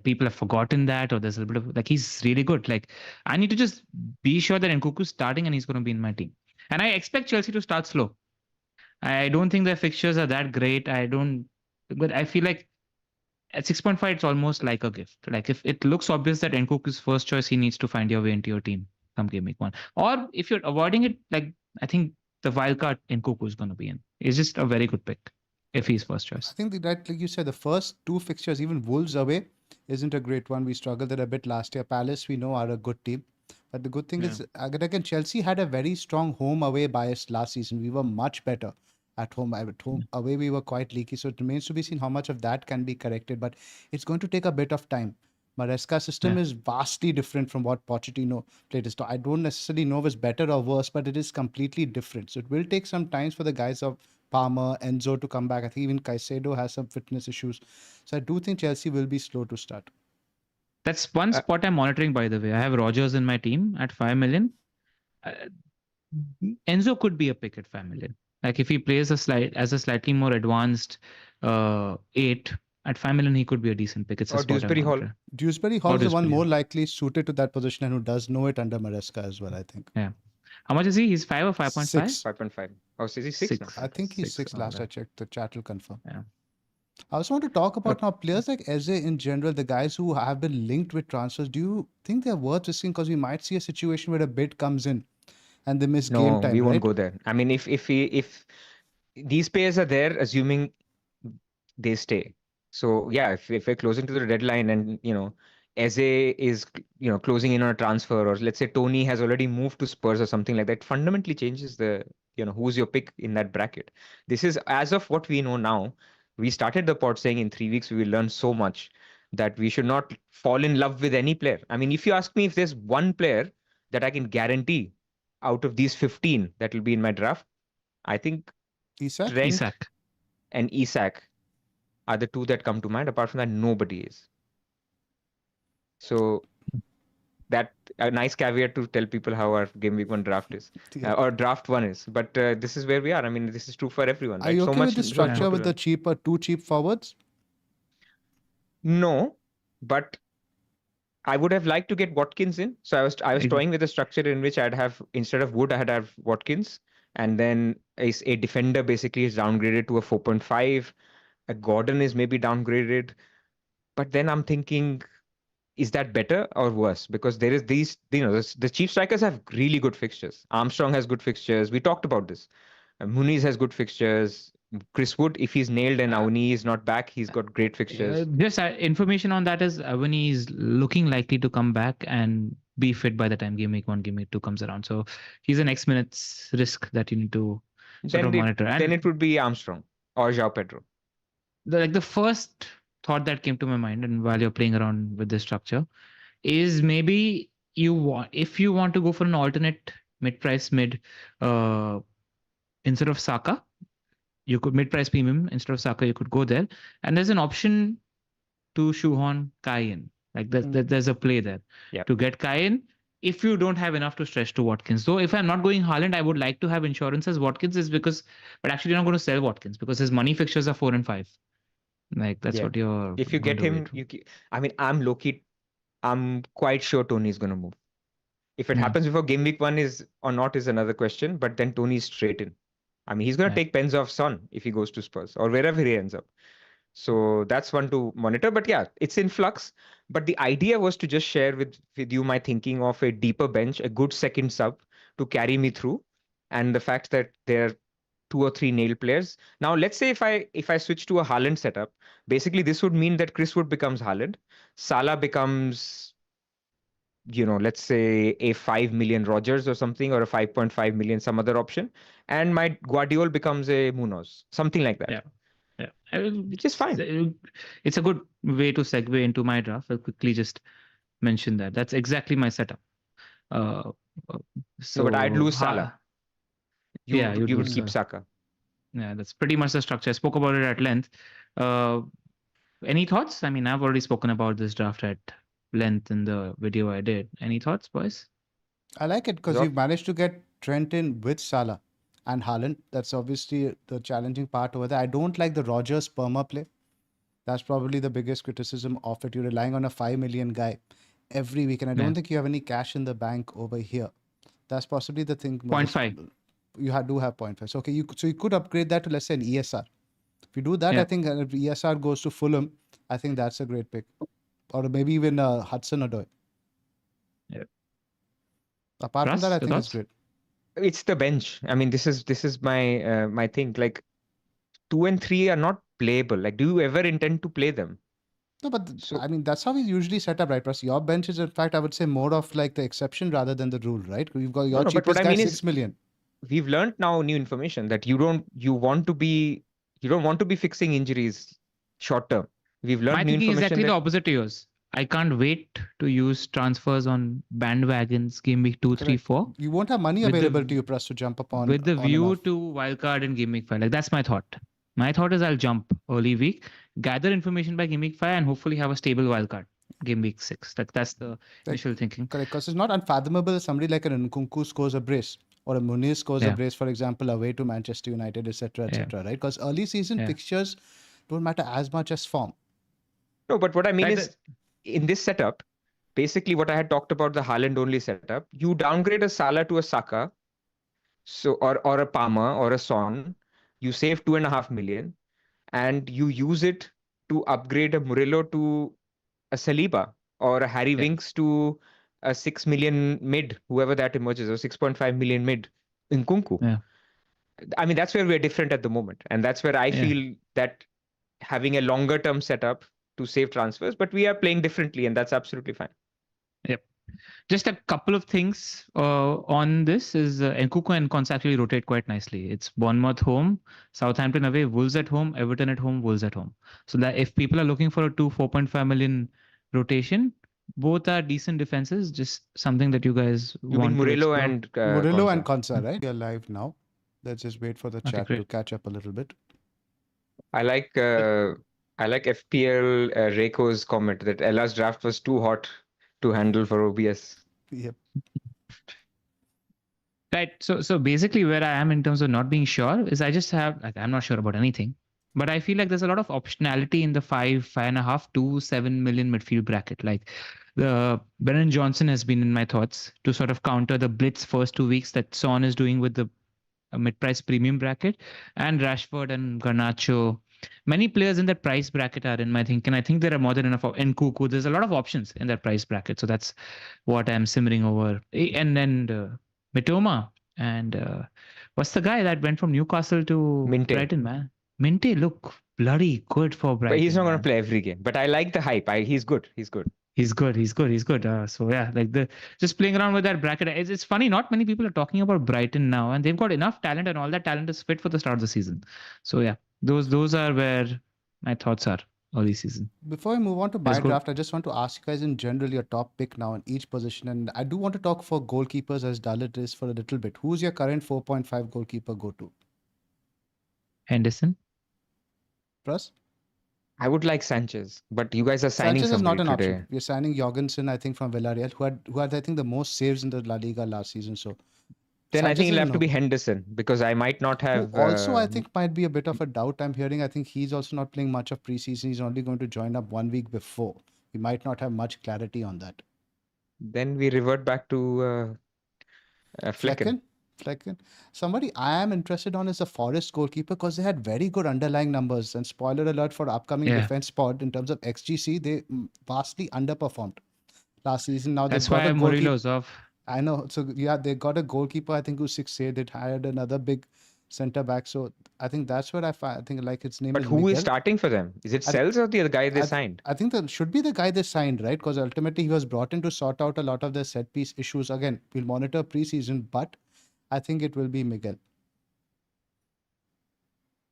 People have forgotten that, or there's a little bit of like he's really good. Like I need to just be sure that Nkunku's starting and he's going to be in my team. And I expect Chelsea to start slow. I don't think their fixtures are that great. But I feel like at 6.5, it's almost like a gift. Like if it looks obvious that Nkunku is first choice, he needs to find your way into your team come game week 1. Or if you're avoiding it, like I think the wildcard Nkunku is going to be in. It's just a very good pick if he's first choice. I think that, like you said, the first two fixtures, even Wolves away, isn't a great one. We struggled there a bit last year. Palace, we know, are a good team. But the good thing is, again, Chelsea had a very strong home-away bias last season. We were much better at home. Away, we were quite leaky. So it remains to be seen how much of that can be corrected. But it's going to take a bit of time. Maresca's system is vastly different from what Pochettino played. I don't necessarily know if it's better or worse, but it is completely different. So it will take some time for the guys of Palmer, Enzo to come back. I think even Caicedo has some fitness issues. So I do think Chelsea will be slow to start. That's one spot I'm monitoring, by the way. I have Rogers in my team at 5 million. Enzo could be a pick at 5 million. Like if he plays as a slightly more advanced 8 at 5 million, he could be a decent pick. It's a spot Dewsbury Hall. Dewsbury Hall is the one more likely suited to that position and who does know it under Maresca as well, I think. Yeah. How much is he? He's 5 or 5.5? 5.5. Oh, is he 6 now? I think he's 6 last I checked. The chat will confirm. Yeah. I also want to talk about now players like Eze in general, the guys who have been linked with transfers. Do you think they're worth risking? Because we might see a situation where a bid comes in and they miss game time. No, we won't go there. I mean, if these players are there, assuming they stay. So yeah, if we're closing to the deadline and Eze is closing in on a transfer, or let's say Tony has already moved to Spurs or something like that, fundamentally changes the who's your pick in that bracket. This is as of what we know now. We started the pod saying in 3 weeks we will learn so much that we should not fall in love with any player. I mean, if you ask me if there's one player that I can guarantee out of these 15 that will be in my draft, I think Trent and Isak are the two that come to mind. Apart from that, nobody is. So that a nice caveat to tell people how our game week 1 draft is, or draft 1 is. But this is where we are. I mean, this is true for everyone. Are you okay with the structure with the two cheap forwards? No, but I would have liked to get Watkins in. So I was toying with a structure in which I'd have, instead of Wood, I'd have Watkins, and then a defender basically is downgraded to a 4.5. A Gordon is maybe downgraded, but then I'm thinking, is that better or worse? Because there is these, the cheap strikers have really good fixtures. Armstrong has good fixtures. We talked about this. Muniz has good fixtures. Chris Wood, if he's nailed and Awani is not back, he's got great fixtures. Just information on that is Awani is looking likely to come back and be fit by the time game week 1, game week 2 comes around. So he's an X minutes risk that you need to sort of monitor. And then it would be Armstrong or João Pedro. The first thought that came to my mind, and while you're playing around with this structure, is maybe if you want to go for an alternate mid-price mid, instead of Saka, you could mid-price premium instead of Saka, you could go there. And there's an option to shoehorn Kai in. Like there's a play there to get Kai in if you don't have enough to stretch to Watkins. So if I'm not going Haaland, I would like to have insurance as Watkins but actually you're not going to sell Watkins because his money fixtures are 4 and 5. Like that's what you're. If you get him, I mean, I'm quite sure Tony's going to move. If it happens before game week 1 is another question, but then Tony's straight in. I mean, he's going to take pens off Son if he goes to Spurs or wherever he ends up. So that's one to monitor. But yeah, it's in flux. But the idea was to just share with you my thinking of a deeper bench, a good second sub to carry me through, and the fact that there are 2 or 3 nail players. Now, let's say if I switch to a Haaland setup, basically this would mean that Chris Wood becomes Haaland, Salah becomes, let's say a 5 million Rodgers or something, or a 5.5 million some other option, and my Guardiola becomes a Munoz, something like that. Yeah, which is fine. It's a good way to segue into my draft. I'll quickly just mention that. That's exactly my setup. So, but I'd lose Salah. You would keep Saka. Yeah, that's pretty much the structure. I spoke about it at length. Any thoughts? I mean, I've already spoken about this draft at length in the video I did. Any thoughts, boys? I like it because you've managed to get Trent in with Salah and Haaland. That's obviously the challenging part over there. I don't like the Rodgers perma play. That's probably the biggest criticism of it. You're relying on a 5 million guy every week, and I don't think you have any cash in the bank over here. That's possibly the thing. 0.5. You do have 0.5. So, okay, you could upgrade that to, let's say, an ESR. If you do that, I think if ESR goes to Fulham, I think that's a great pick. Or maybe even Hudson-Odoi. Yeah. Apart from that, I think it's great. It's the bench. I mean, this is my my thing. Like 2 and 3 are not playable. Like, do you ever intend to play them? No, but I mean, that's how we usually set up, right? Plus, your bench is, in fact, I would say more of like the exception rather than the rule, right? You've got your cheapest guy, 6 million. We've learned now new information that you don't want to be fixing injuries short term. We've learned new information. Exactly the opposite to yours. I can't wait to use transfers on bandwagons game week 2, 3, 4. You won't have money available to you, Pras, to jump upon. With the view to wildcard and game week 5. Like, that's my thought. My thought is I'll jump early week, gather information by game week 5, and hopefully have a stable wildcard game week 6. Like, that's the initial thinking. Correct, because it's not unfathomable somebody like an Nkunku scores a brace, or a Muniz scores a brace, for example, away to Manchester United, etc., right? Because early season fixtures don't matter as much as form. No, but what I mean is, in this setup, basically what I had talked about, the Haaland only setup, you downgrade a Salah to a Saka, so or a Palmer or a Son, you save 2.5 million, and you use it to upgrade a Murillo to a Saliba or a Harry Winks to a 6 million mid, whoever that emerges, or 6.5 million mid in Nkunku. Yeah. I mean, that's where we're different at the moment. And that's where I feel that having a longer term setup to save transfers, but we are playing differently, and that's absolutely fine. Yep. Just a couple of things on this is Nkunku and Konsa actually rotate quite nicely. It's Bournemouth home, Southampton away, Wolves at home, Everton at home, Wolves at home. So that if people are looking for a 4.5 million rotation, both are decent defenses. Just something that you guys want. Murillo and Murillo and Konsa, right? We are live now. Let's just wait for the chat to catch up a little bit. I like FPL Reiko's comment that Ella's draft was too hot to handle for OBS. Yep. Right. So basically where I am in terms of not being sure is I just have, like, I'm not sure about anything, but I feel like there's a lot of optionality in the 5.5 to 7 million midfield bracket. Like the Brennan Johnson has been in my thoughts to sort of counter the blitz first 2 weeks that Son is doing with the mid-price premium bracket, and Rashford and Garnacho. Many players in that price bracket are in my thinking. I think there are more than enough. Nkunku, there's a lot of options in that price bracket. So that's what I'm simmering over. And then Mitoma and what's the guy that went from Newcastle to Brighton, man? Minte look bloody good for Brighton. But he's not going to play every game. But I like the hype. He's good. He's good. So yeah, like just playing around with that bracket. It's funny. Not many people are talking about Brighton now, and they've got enough talent, and all that talent is fit for the start of the season. So yeah, those are where my thoughts are. early season. Before we move on to Let's buy go. draft, I just want to ask you guys in general your top pick now in each position. And I do want to talk for goalkeepers, as dull it is, for a little bit. Who's your current 4.5 goalkeeper go to? Henderson. Pras? I would like Sanchez, but you guys are signing Sanchez is not somebody an option. today. We're signing Jorgensen, I think, from Villarreal, who had I think the most saves in the La Liga last season. So Then I Sanchez think is it'll a have to be no. Henderson because I might not Who have. also I think might be a bit of a doubt. I'm hearing I think he's also not playing much of preseason. He's only going to join up 1 week before. We might not have much clarity on that. Then we revert back to Flecken. Flecken. Somebody I am interested on is the Forest goalkeeper because they had very good underlying numbers. And spoiler alert for upcoming Yeah. defense pod in terms of XGC, they vastly underperformed last season. Now they've That's got why a goalkeeper. Murillo's off. I know. So yeah, they got a goalkeeper. I think who's 6'8". They hired another big center back. So I think that's where I think like its name But is who is Miguel. starting for them? Is it I th- Sells or the other guy they I, signed? I think that should be the guy they signed, right? Because ultimately he was brought in to sort out a lot of their set piece issues. Again, we'll monitor preseason, but I think it will be Miguel.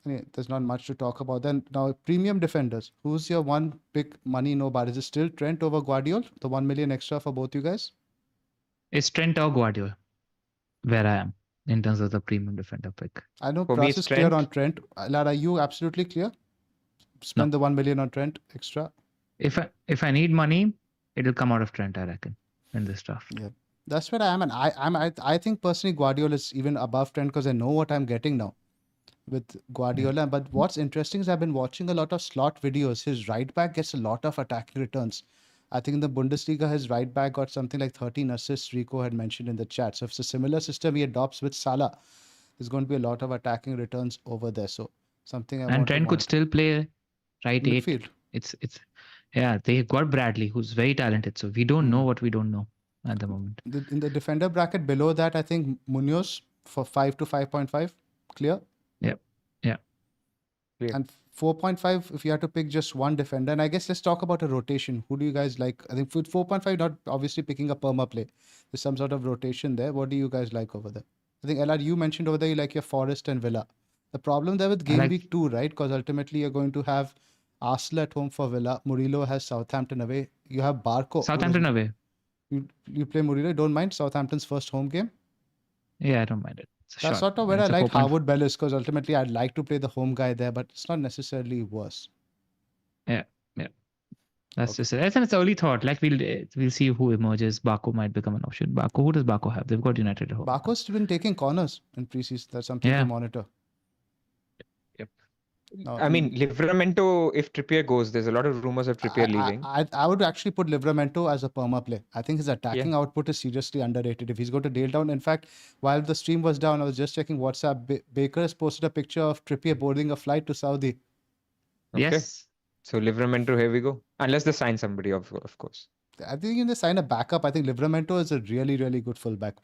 Anyway, there's not much to talk about. Then now premium defenders. Who's your one pick money no bar? Is it still Trent over Guardiola? The 1 million extra for both you guys? It's Trent or Guardiola, where I am in terms of the premium defender pick. I know For me, Pras it's is clear Trent. on Trent. Lara, are you absolutely clear? Spend the 1 million on Trent extra. If I need money, it'll come out of Trent, I reckon, in this draft. Yeah, that's where I am, and I think personally Guardiola is even above Trent because I know what I'm getting now with Guardiola. But what's interesting is I've been watching a lot of slot videos. His right back gets a lot of attacking returns. I think in the Bundesliga, his right back got something like 13 assists. Rico had mentioned in the chat. So if it's a similar system he adopts with Salah, there's going to be a lot of attacking returns over there. So something I And want Trent to could still play right eight. midfield. It's yeah, they got Bradley, who's very talented. So we don't know what we don't know at the moment. In the defender bracket below that, I think Munoz for 5 to 5.5. Clear? Yep. Yeah. Clear. And 4.5, if you had to pick just one defender, and I guess let's talk about a rotation. Who do you guys like? I think with 4.5, not obviously picking a perma play. There's some sort of rotation there. What do you guys like over there? I think, LR, you mentioned over there you like your Forest and Villa. The problem there with I Game like- Week 2, right? Because ultimately you're going to have Arsenal at home for Villa. Murillo has Southampton away. You have Barco. Southampton away. You play Murillo. Don't mind Southampton's first home game. Yeah, I don't mind it. It's a That's shot. sort of where And I it's a like 4.5. Harwood Bellis because ultimately I'd like to play the home guy there, but it's not necessarily worse. That's Okay. just it. I think it's early thought. Like we'll see who emerges. Baku might become an option. Baku, who does Baku have? They've got United at home. Barco's been taking corners in preseason. That's something to Yeah. monitor. Yep. Now, I mean, Livramento, if Trippier goes, there's a lot of rumors of Trippier leaving. I would actually put Livramento as a perma play. I think his attacking output is seriously underrated. If he's going to nail down, in fact, while the stream was down, I was just checking WhatsApp. Baker has posted a picture of Trippier boarding a flight to Saudi. Okay. Yes. So Livramento, here we go. Unless they sign somebody, of course. I think if they sign a backup, I think Livramento is a really, really good fullback.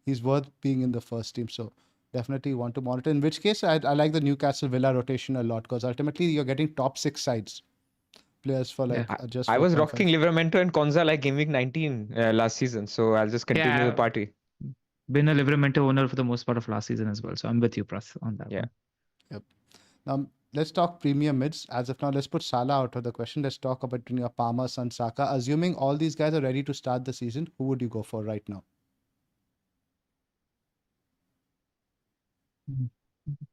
He's worth being in the first team. So definitely want to monitor. In which case, I like the Newcastle Villa rotation a lot because ultimately you're getting top 6 sides players for like just. I was 4.5. rocking Livramento and Konza like Game Week 19 last season. So I'll just continue the party. Been a Livramento owner for the most part of last season as well. So I'm with you, Pras, on that one. Yep. Now let's talk premium mids. As of now, let's put Salah out of the question. Let's talk about your Palmer, Son, Saka. Assuming all these guys are ready to start the season, who would you go for right now?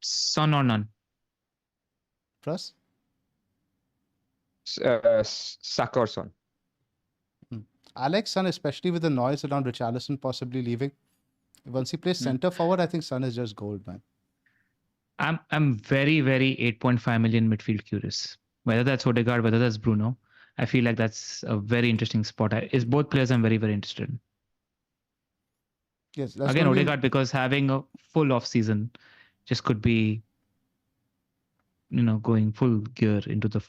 Son or none? Pras? Saka or Son. I like Son, especially with the noise around Richarlison possibly leaving. Once he plays center forward, I think Son is just gold, man. I'm very, very 8.5 million midfield curious. Whether that's Odegaard, whether that's Bruno, I feel like that's a very interesting spot. It's both players I'm very, very interested in. Yes. Again, Odegaard, because having a full off season just could be, going full gear into the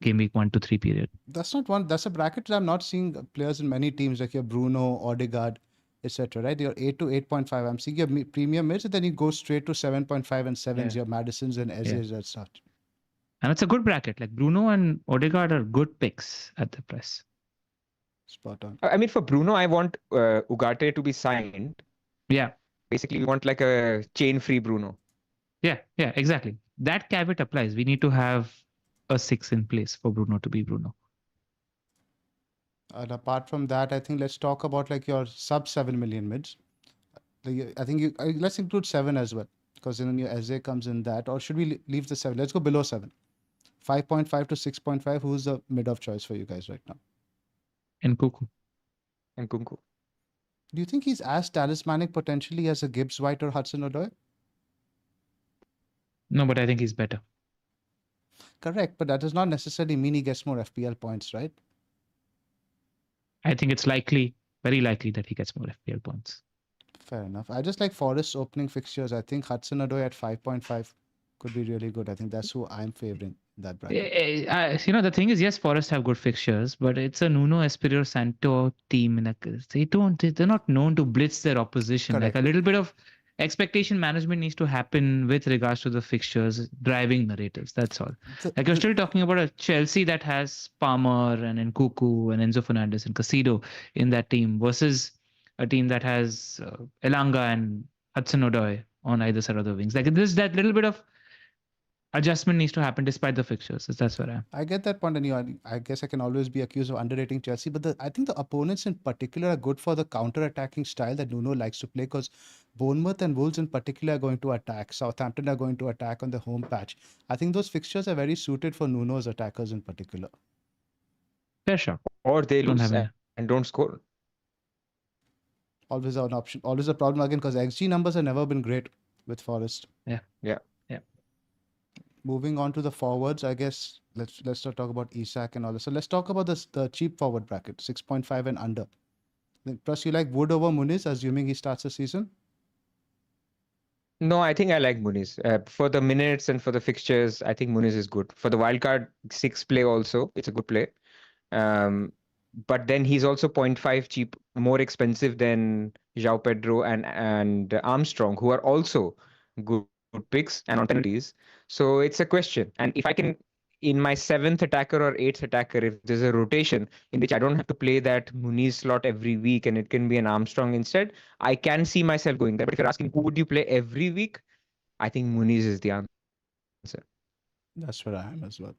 game week 1 to 3 period. That's not one. That's a bracket that I'm not seeing players in many teams like your Bruno, Odegaard, etc. Right? You're 8 to 8.5. I'm seeing your premium mids, and then you go straight to 7.5 and 7s. Your Madisons and Ezes and such. And it's a good bracket. Like Bruno and Odegaard are good picks at the price. Spot on. I mean, for Bruno, I want Ugarte to be signed. Yeah. Basically, we want like a chain-free Bruno. Yeah, exactly. That caveat applies. We need to have a 6 in place for Bruno to be Bruno. And apart from that, I think let's talk about like your sub 7 million mids. I think let's include 7 as well, because then your SA comes in that. Or should we leave the 7? Let's go below 7. 5.5 to 6.5. Who's the mid of choice for you guys right now? Nkunku. And Kunku. Do you think he's as talismanic potentially as a Gibbs White or Hudson-Odoi? No, but I think he's better. Correct, but that does not necessarily mean he gets more FPL points, right? I think it's likely, very likely that he gets more FPL points. Fair enough. I just like Forest's opening fixtures. I think Hudson-Odoi at 5.5 could be really good. I think that's who I'm favoring in that bracket. The thing is, yes, Forest have good fixtures, but it's a Nuno Espirito Santo team. They're not known to blitz their opposition. Correct. Like a little bit of expectation management needs to happen with regards to the fixtures, driving narratives. That's all. Like you're still talking about a Chelsea that has Palmer and Nkunku and Enzo Fernandez and Casido in that team versus a team that has Elanga and Hudson-Odoi on either side of the wings. Like there's that little bit of adjustment needs to happen despite the fixtures. That's where I am. I get that point, and I guess I can always be accused of underrating Chelsea, but I think the opponents in particular are good for the counter-attacking style that Nuno likes to play, because Bournemouth and Wolves in particular are going to attack. Southampton are going to attack on the home patch. I think those fixtures are very suited for Nuno's attackers in particular. Fair shot. Or they Don't lose have and don't score. Always an option. Always a problem again, because XG numbers have never been great with Forest. Yeah. Moving on to the forwards, I guess let's not talk about Isak and all this. So let's talk about the cheap forward bracket, 6.5 and under. Plus, you like Wood over Muniz, assuming he starts the season? No, I think I like Muniz. For the minutes and for the fixtures, I think Muniz is good. For the wildcard 6 play also, it's a good play. But then he's also 0.5 cheap, more expensive than João Pedro and Armstrong, who are also good picks and on penalties. So it's a question. And if I can, in my 7th attacker or 8th attacker, if there's a rotation in which I don't have to play that Muniz slot every week and it can be an Armstrong instead, I can see myself going there. But if you're asking who would you play every week, I think Muniz is the answer. That's where I am as well.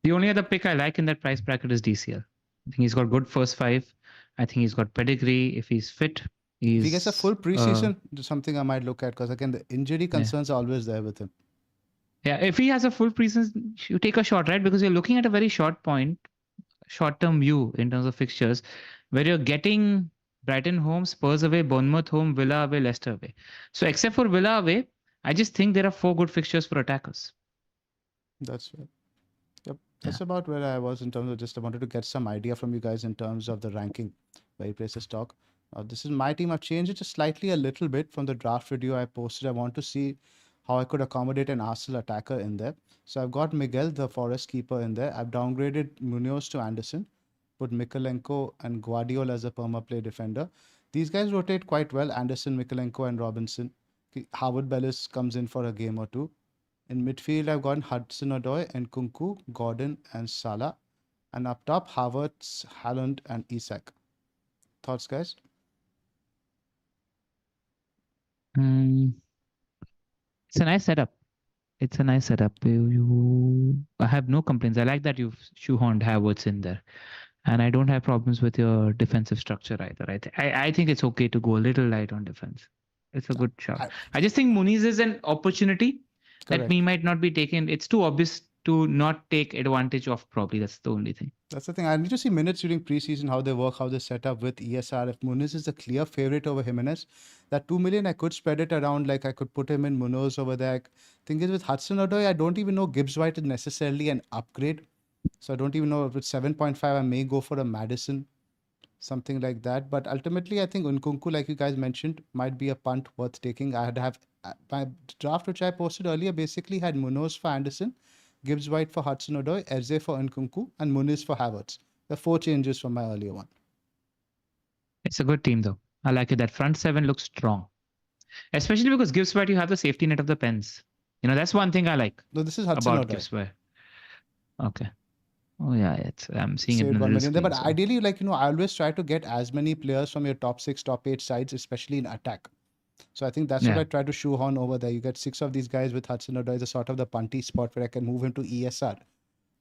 The only other pick I like in that price bracket is DCL. I think he's got good first 5. I think he's got pedigree. If he's fit, if he gets a full preseason, something I might look at, because again, the injury concerns are always there with him. Yeah, if he has a full preseason, you take a shot, right? Because you're looking at a very short-term view in terms of fixtures, where you're getting Brighton home, Spurs away, Bournemouth home, Villa away, Leicester away. So except for Villa away, I just think there are 4 good fixtures for attackers. That's fair. Yep. That's about where I was in terms of just I wanted to get some idea from you guys in terms of the ranking, where he places stock. This is my team. I've changed it just slightly a little bit from the draft video I posted. I want to see how I could accommodate an Arsenal attacker in there. So I've got Miguel, the Forest keeper, in there. I've downgraded Munoz to Anderson, put Mikalenko and Guardiola as a perma-play defender. These guys rotate quite well, Anderson, Mikalenko and Robinson. Howard Bellis comes in for a game or two. In midfield, I've got Hudson-Odoi and Nkunku, Gordon and Salah. And up top, Havertz, Haaland and Isak. Thoughts, guys? It's a nice setup. I have no complaints. I like that you've shoehorned Havertz in there, and I don't have problems with your defensive structure either. I think it's okay to go a little light on defense. It's a good shot. I just think Muniz is an opportunity that we might not be taking. It's too obvious to not take advantage of. Probably that's the only thing. That's the thing. I need to see minutes during preseason, how they work, how they set up with ESR. If Muniz is a clear favorite over Jimenez, that 2 million, I could spread it around. Like I could put him in Munoz over there. Thing is with Hudson-Odoi, I don't even know Gibbs White is necessarily an upgrade. So I don't even know if it's 7.5, I may go for a Maddison, something like that. But ultimately, I think Nkunku, like you guys mentioned, might be a punt worth taking. I had to have my draft, which I posted earlier, basically had Munoz for Anderson, Gibbs White for Hudson-Odoi, Eze for Nkunku, and Muniz for Havertz. The 4 changes from my earlier one. It's a good team though. I like it. That front 7 looks strong. Especially because Gibbs White, you have the safety net of the pens. That's one thing I like. No, this is about Hudson-Odoi. Gibbs White. Okay. Oh yeah, I'm seeing Saved it in 1 million there, but so. ideally, I always try to get as many players from your top 6, top 8 sides, especially in attack. So I think that's what Yeah. I try to shoehorn over there. You get 6 of these guys with Hudson-Odoi as a sort of the punty spot where I can move him to ESR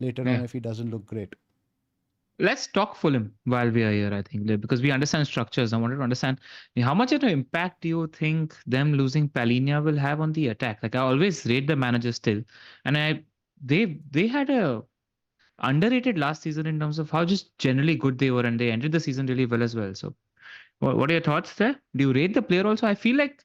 later on Yeah. if he doesn't look great. Let's talk Fulham while we are here, I think, because we understand structures. I wanted to understand how much of an impact do you think them losing Palinia will have on the attack? Like I always rate the manager still, and they had a underrated last season in terms of how just generally good they were, and they ended the season really well as well. So, what are your thoughts there? Do you rate the player also? I feel like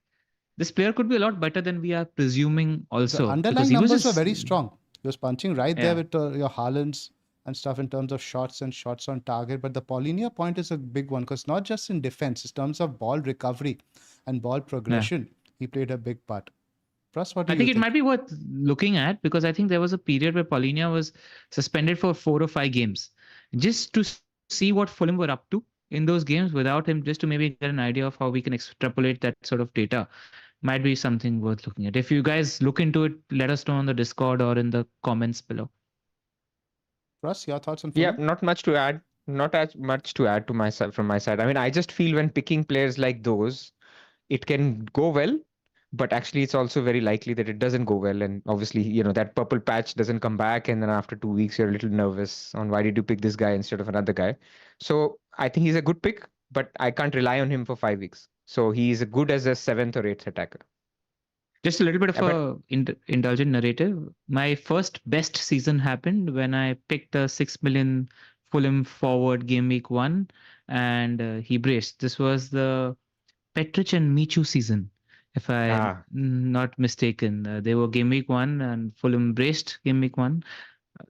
this player could be a lot better than we are presuming The also because underlying he was numbers were just very strong. He was punching right there yeah. with your Haalands and stuff in terms of shots and shots on target. But the Paulinia point is a big one because not just in defense, in terms of ball recovery and ball Yeah. progression, he played a big part. Plus, what do I you think it think? might be worth looking at because I think there was a period where Paulinia was suspended for 4 or 5 games just to see what Fulham were up to in those games without him, just to maybe get an idea of how we can extrapolate that sort of data. Might be something worth looking at. If you guys look into it, let us know on the Discord or in the comments below. Russ, your thoughts on Yeah, Fulham? not much to add. Not as much to add to myself from my side. I mean, I just feel when picking players like those, it can go well, but actually it's also very likely that it doesn't go well. And obviously, that purple patch doesn't come back, and then after 2 weeks, you're a little nervous on why did you pick this guy instead of another guy. So I think he's a good pick, but I can't rely on him for 5 weeks. So he's good as a seventh or eighth attacker. Just a little bit of But a indulgent narrative. My first best season happened when I picked a 6 million Fulham forward game week 1 and he braced. This was the Petric and Michu season, if I'm not mistaken. They were game week 1 and Fulham braced game week 1.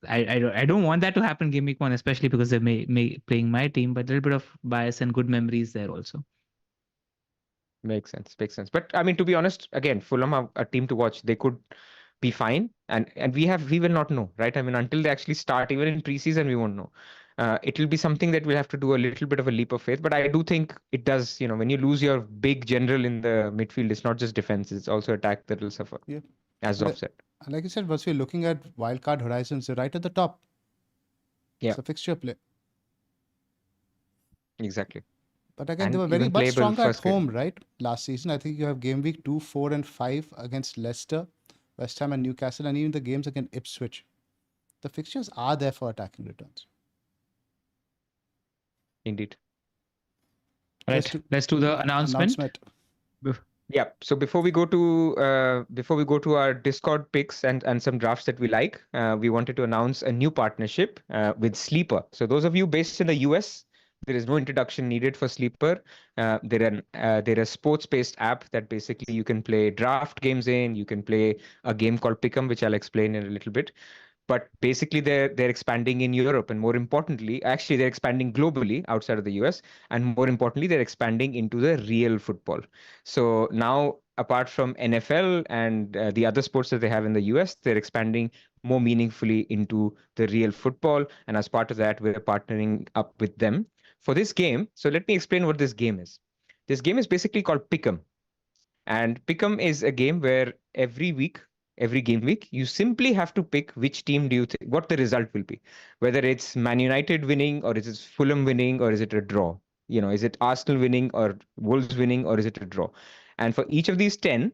I don't want that to happen game week 1, especially because they're playing my team, but a little bit of bias and good memories there also. makes sense, makes sense. But I mean, to be honest, again, Fulham are a team to watch. They could be fine, and we will not know, right? I mean, until they actually start, even in preseason, we won't know. It will be something that we'll have to do a little bit of a leap of faith. But I do think it does. When you lose your big general in the midfield, it's not just defense; it's also attack that will suffer. Yeah. As Zoph said. Like I said, once we're looking at wildcard horizons, they're right at the top. Yeah. It's a fixture play. Exactly. But again, And they were very even much playable stronger at first game. home, right? Last season, I think you have game week 2, 4, and 5 against Leicester, West Ham, and Newcastle, and even the games against Ipswich. The fixtures are there for attacking returns. Indeed. Right. Let's do the announcement. Yeah. So before we go to our Discord picks and some drafts that we like, we wanted to announce a new partnership with Sleeper. So those of you based in the US, there is no introduction needed for Sleeper. They're a sports-based app that basically you can play draft games in. You can play a game called Pick'em, which I'll explain in a little bit. But basically, they're expanding in Europe, and more importantly, actually, they're expanding globally outside of the US, and more importantly, they're expanding into the real football. So now, apart from NFL and the other sports that they have in the US, they're expanding more meaningfully into the real football. And as part of that, we're partnering up with them for this game. So let me explain what this game is. This game is basically called Pick'em. And Pick'em is a game where every game week, you simply have to pick which team do you think, what the result will be. Whether it's Man United winning, or is it Fulham winning, or is it a draw? Is it Arsenal winning, or Wolves winning, or is it a draw? And for each of these 10,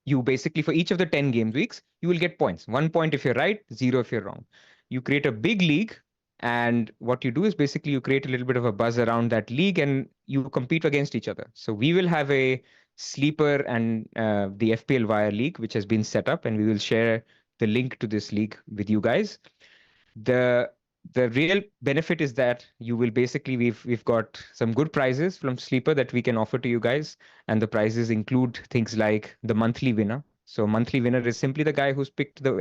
for each of the 10 game weeks, you will get points. 1 point if you're right, 0 if you're wrong. You create a big league, and what you do is basically you create a little bit of a buzz around that league and you compete against each other. So we will have a Sleeper and the FPL Wire league, which has been set up, and we will share the link to this league with you guys. The real benefit is that you will basically we've got some good prizes from Sleeper that we can offer to you guys, and the prizes include things like the monthly winner. So monthly winner is simply the guy who's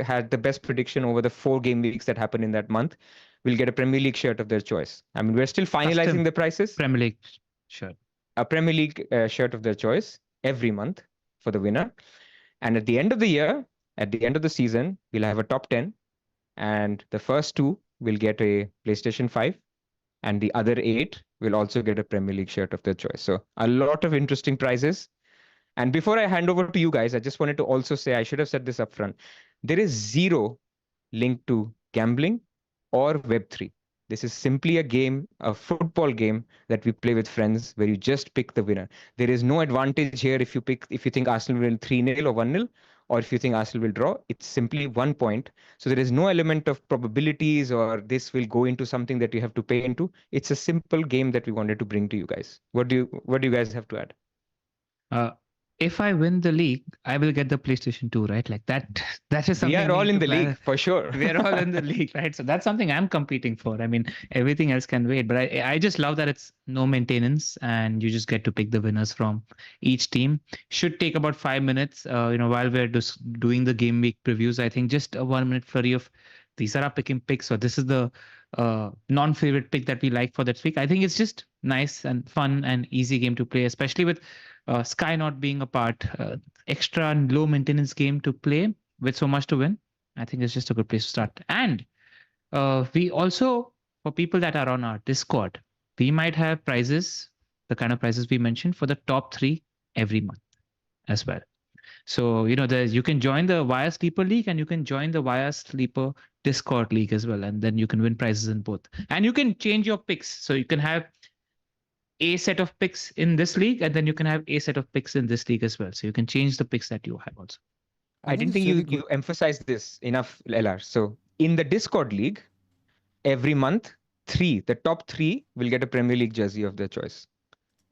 had the best prediction over the 4 game weeks that happen in that month. Will get a Premier League shirt of their choice. I mean, we're still finalizing the prices. Premier League shirt. A Premier League shirt of their choice every month for the winner. And at the end of the year, at the end of the season, we'll have a top 10, and the first 2 will get a PlayStation 5, and the other 8 will also get a Premier League shirt of their choice. So a lot of interesting prizes. And before I hand over to you guys, I just wanted to also say, I should have said this up front. There is zero link to gambling or Web3. This is simply a game, a football game that we play with friends where you just pick the winner. There is no advantage here if you think Arsenal will 3-0 or 1-0, or if you think Arsenal will draw. It's simply 1 point. So there is no element of probabilities or this will go into something that you have to pay into. It's a simple game that we wanted to bring to you guys. What do you guys have to add? Uh, if I win the league, I will get the PlayStation 2, right? Like that. That is We something are we all need in to the plan. league for sure. We are all in the league, right? So that's something I'm competing for. I mean, everything else can wait. But I just love that it's no maintenance and you just get to pick the winners from each team. Should take about 5 minutes. While we're just doing the game week previews, I think just a 1 minute flurry of these are our picking picks. So this is the non-favorite pick that we like for that week. I think it's just nice and fun and easy game to play, especially with Sky not being a part. Extra and low maintenance game to play with so much to win. I think it's just a good place to start. And we also, for people that are on our Discord, we might have prizes, the kind of prizes we mentioned for the top 3 every month as well. So, you can join the Wire Sleeper League and you can join the Wire Sleeper Discord League as well. And then you can win prizes in both. And you can change your picks. So you can have a set of picks in this league, and then you can have a set of picks in this league as well. So you can change the picks that you have also. I didn't think you emphasized this enough, LR. So in the Discord league, every month, the top 3 will get a Premier League jersey of their choice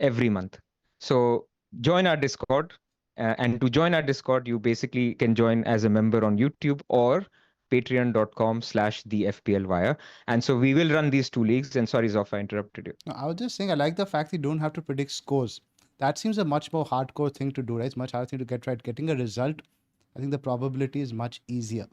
every month. So join our Discord, and to join our Discord, you basically can join as a member on YouTube or patreon.com/the FPL Wire. And so we will run these 2 leagues. And sorry, Zoph, I interrupted you. No, I was just saying, I like the fact you don't have to predict scores. That seems a much more hardcore thing to do, right? It's much harder thing to get right. Getting a result, I think the probability is much easier.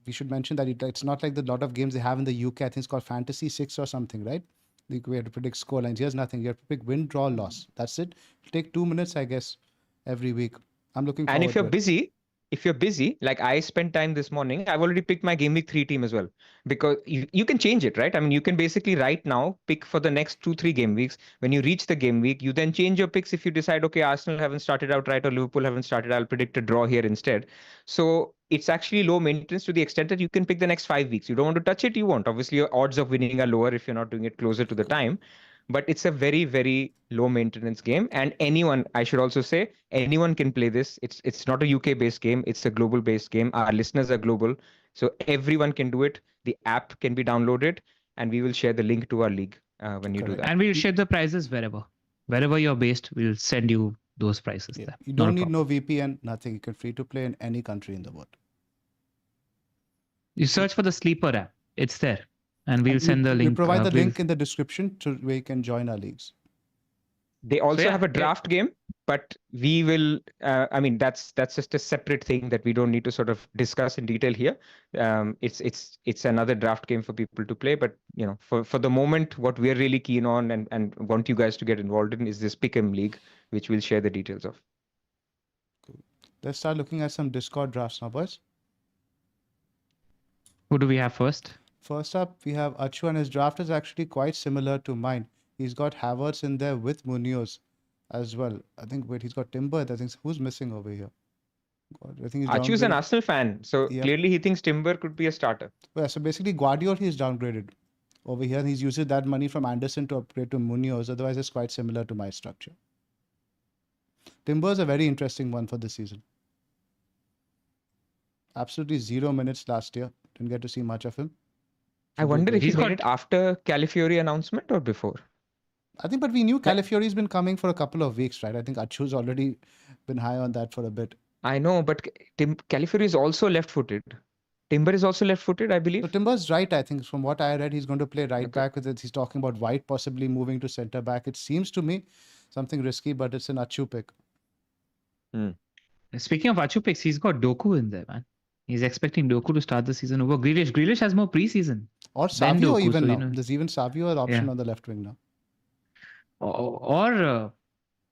We should mention that it's not like the lot of games they have in the UK. I think it's called Fantasy 6 or something, right? We have to predict score lines. Here's nothing. You have to pick win, draw, loss. That's it. It'll take 2 minutes, I guess, every week. I'm looking forward And if you're to it. busy, like I spent time this morning, I've already picked my Game Week 3 team as well. Because you can change it, right? I mean, you can basically right now pick for the next 2-3 game weeks. When you reach the game week, you then change your picks if you decide, okay, Arsenal haven't started out right or Liverpool haven't started, I'll predict a draw here instead. So it's actually low maintenance to the extent that you can pick the next 5 weeks. You don't want to touch it, you won't. Obviously, your odds of winning are lower if you're not doing it closer to the time. But it's a very, very low maintenance game. And I should also say, anyone can play this. It's not a UK based game. It's a global based game. Our listeners are global. So everyone can do it. The app can be downloaded and we will share the link to our league when you do that. And we'll share the prizes wherever you're based, we'll send you those prices. Yeah. There. You don't need no VPN, nothing. You can free to play in any country in the world. You search for the Sleeper app. It's there. And we'll send the link. We'll provide the link in the description to where you can join our leagues. They also have a draft game, but we will, that's just a separate thing that we don't need to sort of discuss in detail here. It's another draft game for people to play, but for the moment, what we're really keen on and want you guys to get involved in is this Pick'em League, which we'll share the details of. Cool. Let's start looking at some Discord drafts now, boys. Who do we have first? First up, we have Achu, and his draft is actually quite similar to mine. He's got Havertz in there with Munoz as well. I think, he's got Timber. I think who's missing over here? God, I think he's Achu's an Arsenal fan, so clearly he thinks Timber could be a starter. Well, so basically, Guardiola he's downgraded over here. He's using that money from Anderson to upgrade to Munoz. Otherwise, it's quite similar to my structure. Timber is a very interesting one for this season. Absolutely 0 minutes last year. Didn't get to see much of him. I wonder if he made it after Calafiori announcement or before. I think, but we knew Calafiori's been coming for a couple of weeks, right? I think Achu's already been high on that for a bit. I know, but Calafiori is also left-footed. Timber is also left-footed, I believe. So Timber's right, I think. From what I read, he's going to play right back with it. He's talking about White possibly moving to centre back. It seems to me something risky, but it's an Achu pick. Speaking of Achu picks, he's got Doku in there, man. He's expecting Doku to start the season over Grealish. Grealish has more preseason. Or Savio Doku, even now. There's even Savio option on the left wing now. Or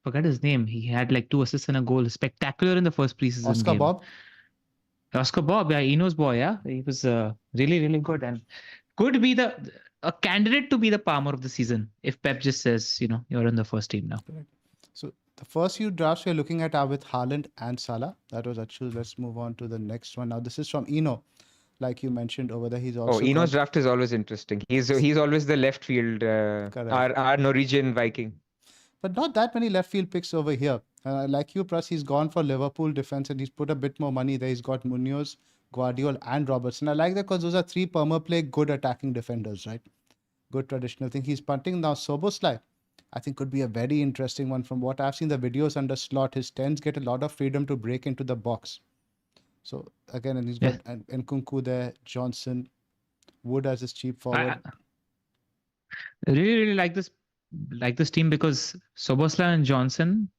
forget his name. He had like 2 assists and a goal. Spectacular in the first preseason Oscar game. Oscar Bob, yeah, Eno's boy, yeah. He was really, really good and could be a candidate to be the Palmer of the season if Pep just says, you're in the first team now. Correct. So the first few drafts we're looking at are with Haaland and Salah. That was Achu. Let's move on to the next one. Now this is from Eno. like you mentioned over there. He's Oh, also Eno's got draft is always interesting. He's always the left field, correct, our Norwegian Viking. but not that many left field picks over here. Like you, Pras, he's gone for Liverpool defense and he's put a bit more money there. He's got Munoz, Guardiola, and Robertson. I like that because those are three perma play good attacking defenders, right? Good traditional thing. He's punting now. Soboslai, I think, could be a very interesting one. From what I've seen the videos under slot, his tens get a lot of freedom to break into the box. So again, and he's got Nkunku there, Johnson, Wood as his cheap forward. I really like this team because Soboslai and Johnson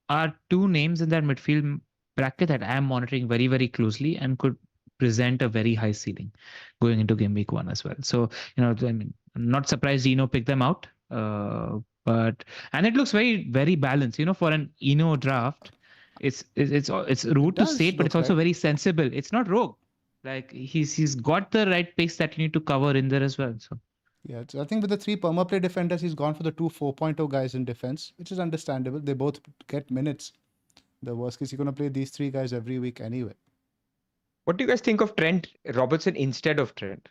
are two names in that midfield bracket that I am monitoring very, very closely and could present a very high ceiling going into game week 1 as well. So, I mean, I'm not surprised Eno picked them out. And it looks very, very balanced. For an Eno draft, it's rude to say, but it's also very sensible. It's not rogue. Like he's got the right picks that you need to cover in there as well. So yeah, so I think with the three perma play defenders, he's gone for the two 4.0 guys in defense, which is understandable. They both get minutes. The worst case, you're going to play these three guys every week anyway. What do you guys think of Trent Robertson instead of Trent?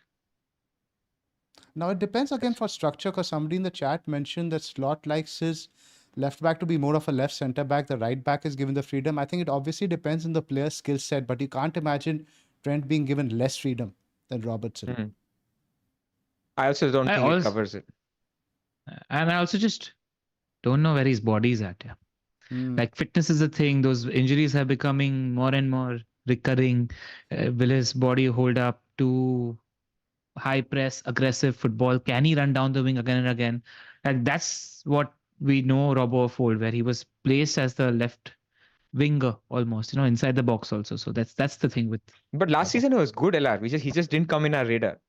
Now, it depends again for structure because somebody in the chat mentioned that Slot likes his left back to be more of a left center back. The right back is given the freedom. I think it obviously depends on the player's skill set, but you can't imagine Trent being given less freedom than Robertson. Mm-hmm. I also don't think it covers it. And I also just don't know where his body is at. Yeah. Like fitness is a thing. Those injuries are becoming more and more recurring. Will his body hold up to high press, aggressive football? Can he run down the wing again and again? And that's what we know Robbo of old, where he was placed as the left winger almost, inside the box also. So that's the thing with. But last season it was good, LR. He just didn't come in our radar.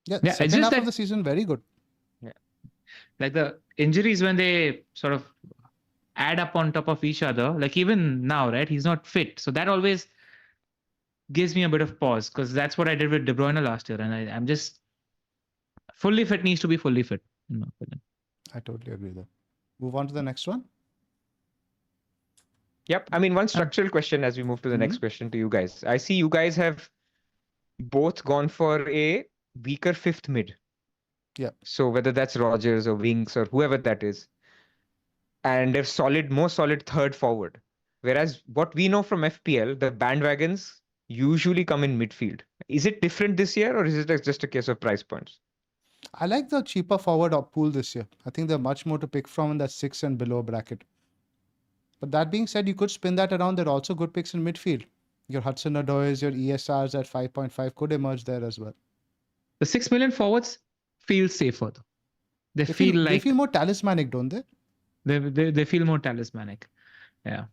Yeah, second half of the season, very good. Yeah. Like the injuries when they sort of add up on top of each other, like even now, right? He's not fit. So that always gives me a bit of pause because that's what I did with De Bruyne last year. And I'm just fully fit, needs to be fully fit, in my opinion. I totally agree there. Move on to the next one. Yep. I mean, one structural question as we move to the next question to you guys. I see you guys have both gone for a weaker fifth mid. Yeah. So whether that's Rodgers or Winks or whoever that is, and a more solid third forward. Whereas what we know from FPL, the bandwagons usually come in midfield. Is it different this year or is it just a case of price points? I like the cheaper forward pool this year. I think there's much more to pick from in that 6 and below bracket. But that being said, you could spin that around. There are also good picks in midfield. Your Hudson-Odois, your ESRs at 5.5 could emerge there as well. The 6 million forwards feel safer though. They feel more talismanic, don't they? They feel more talismanic. Yeah.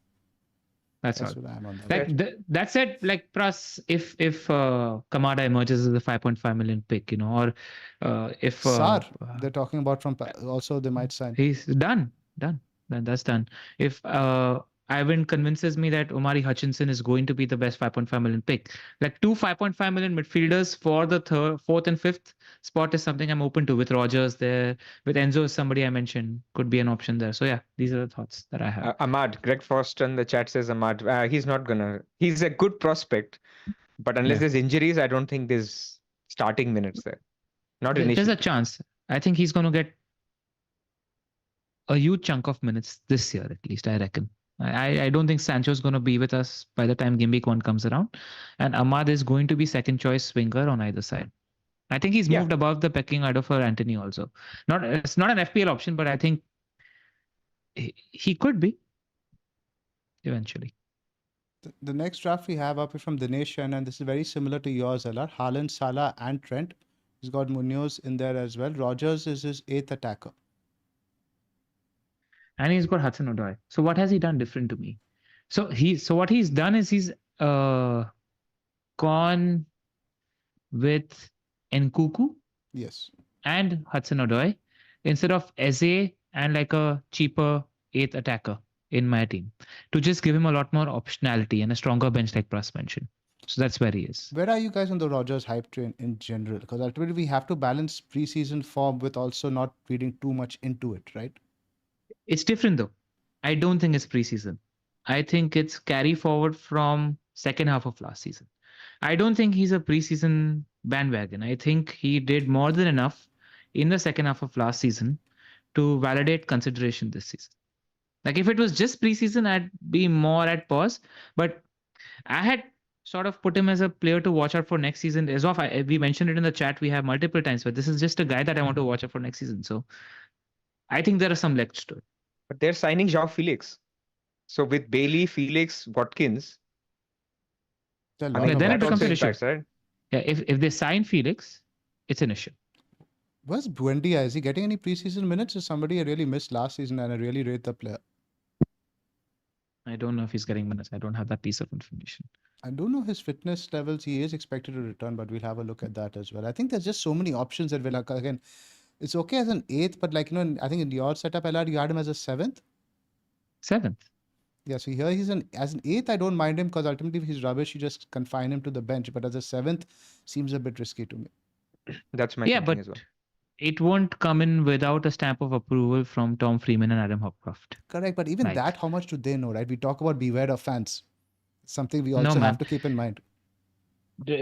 That's all. What I'm on that. That said, like Pras, if Kamada emerges as a 5.5 million pick, or if Sar, they're talking about from also they might sign. He's done. That's done. If Ivan convinces me that Omari Hutchinson is going to be the best 5.5 million pick, like two 5.5 million midfielders for the fourth and fifth spot is something I'm open to. With Rodgers there, with Enzo, somebody I mentioned could be an option there. So yeah, these are the thoughts that I have. Ahmad, Greg Frost in the chat says Ahmad, he's a good prospect, but unless there's injuries, I don't think there's starting minutes there. Not initially. There's a chance. I think he's going to get a huge chunk of minutes this year, at least, I reckon. I don't think Sancho's going to be with us by the time Game Week 1 comes around. And Ahmad is going to be second choice swinger on either side. I think he's moved above the pecking order for Anthony also. It's not an FPL option, but I think he could be eventually. The next draft we have up is from Dinesh, and this is very similar to yours, LR. Haaland, Salah, and Trent. He's got Munoz in there as well. Rodgers is his 8th attacker. And he's got Hudson-Odoi. So what has he done different to me? So what he's done is he's gone with Nkunku. Yes. And Hudson-Odoi instead of Eze and like a cheaper 8th attacker in my team to just give him a lot more optionality and a stronger bench like Pras mentioned. So that's where he is. Where are you guys on the Rodgers hype train in general? Because ultimately we have to balance preseason form with also not reading too much into it, right? It's different though. I don't think it's preseason. I think it's carry forward from second half of last season. I don't think he's a preseason bandwagon. I think he did more than enough in the second half of last season to validate consideration this season. Like if it was just preseason, I'd be more at pause. But I had sort of put him as a player to watch out for next season. Zoph, we mentioned it in the chat. We have multiple times, but this is just a guy that I want to watch out for next season. So I think there are some legs to it. But they're signing João Felix. So with Bailey, Felix, Watkins, There are a I lot mean, of then it that options. becomes also an issue. impacts, right? Yeah, if they sign Felix, it's an issue. Where's Buendia? Is he getting any preseason minutes? Is somebody I really missed last season and I really rate the player? I don't know if he's getting minutes. I don't have that piece of information. I don't know his fitness levels. He is expected to return, but we'll have a look at that as well. I think there's just so many options that will again. It's okay as an 8th, but like I think in your setup, Allard, you had him as a 7th. 7th. Yeah, so here he's as an 8th. I don't mind him because ultimately if he's rubbish, you just confine him to the bench. But as a 7th, seems a bit risky to me. That's my Yeah, thinking but as well. it won't come in without a stamp of approval from Tom Freeman and Adam Hopcroft. Correct, but even Right. that, how much do they know, right? We talk about beware of fans. Something we No, also man. have to keep in mind.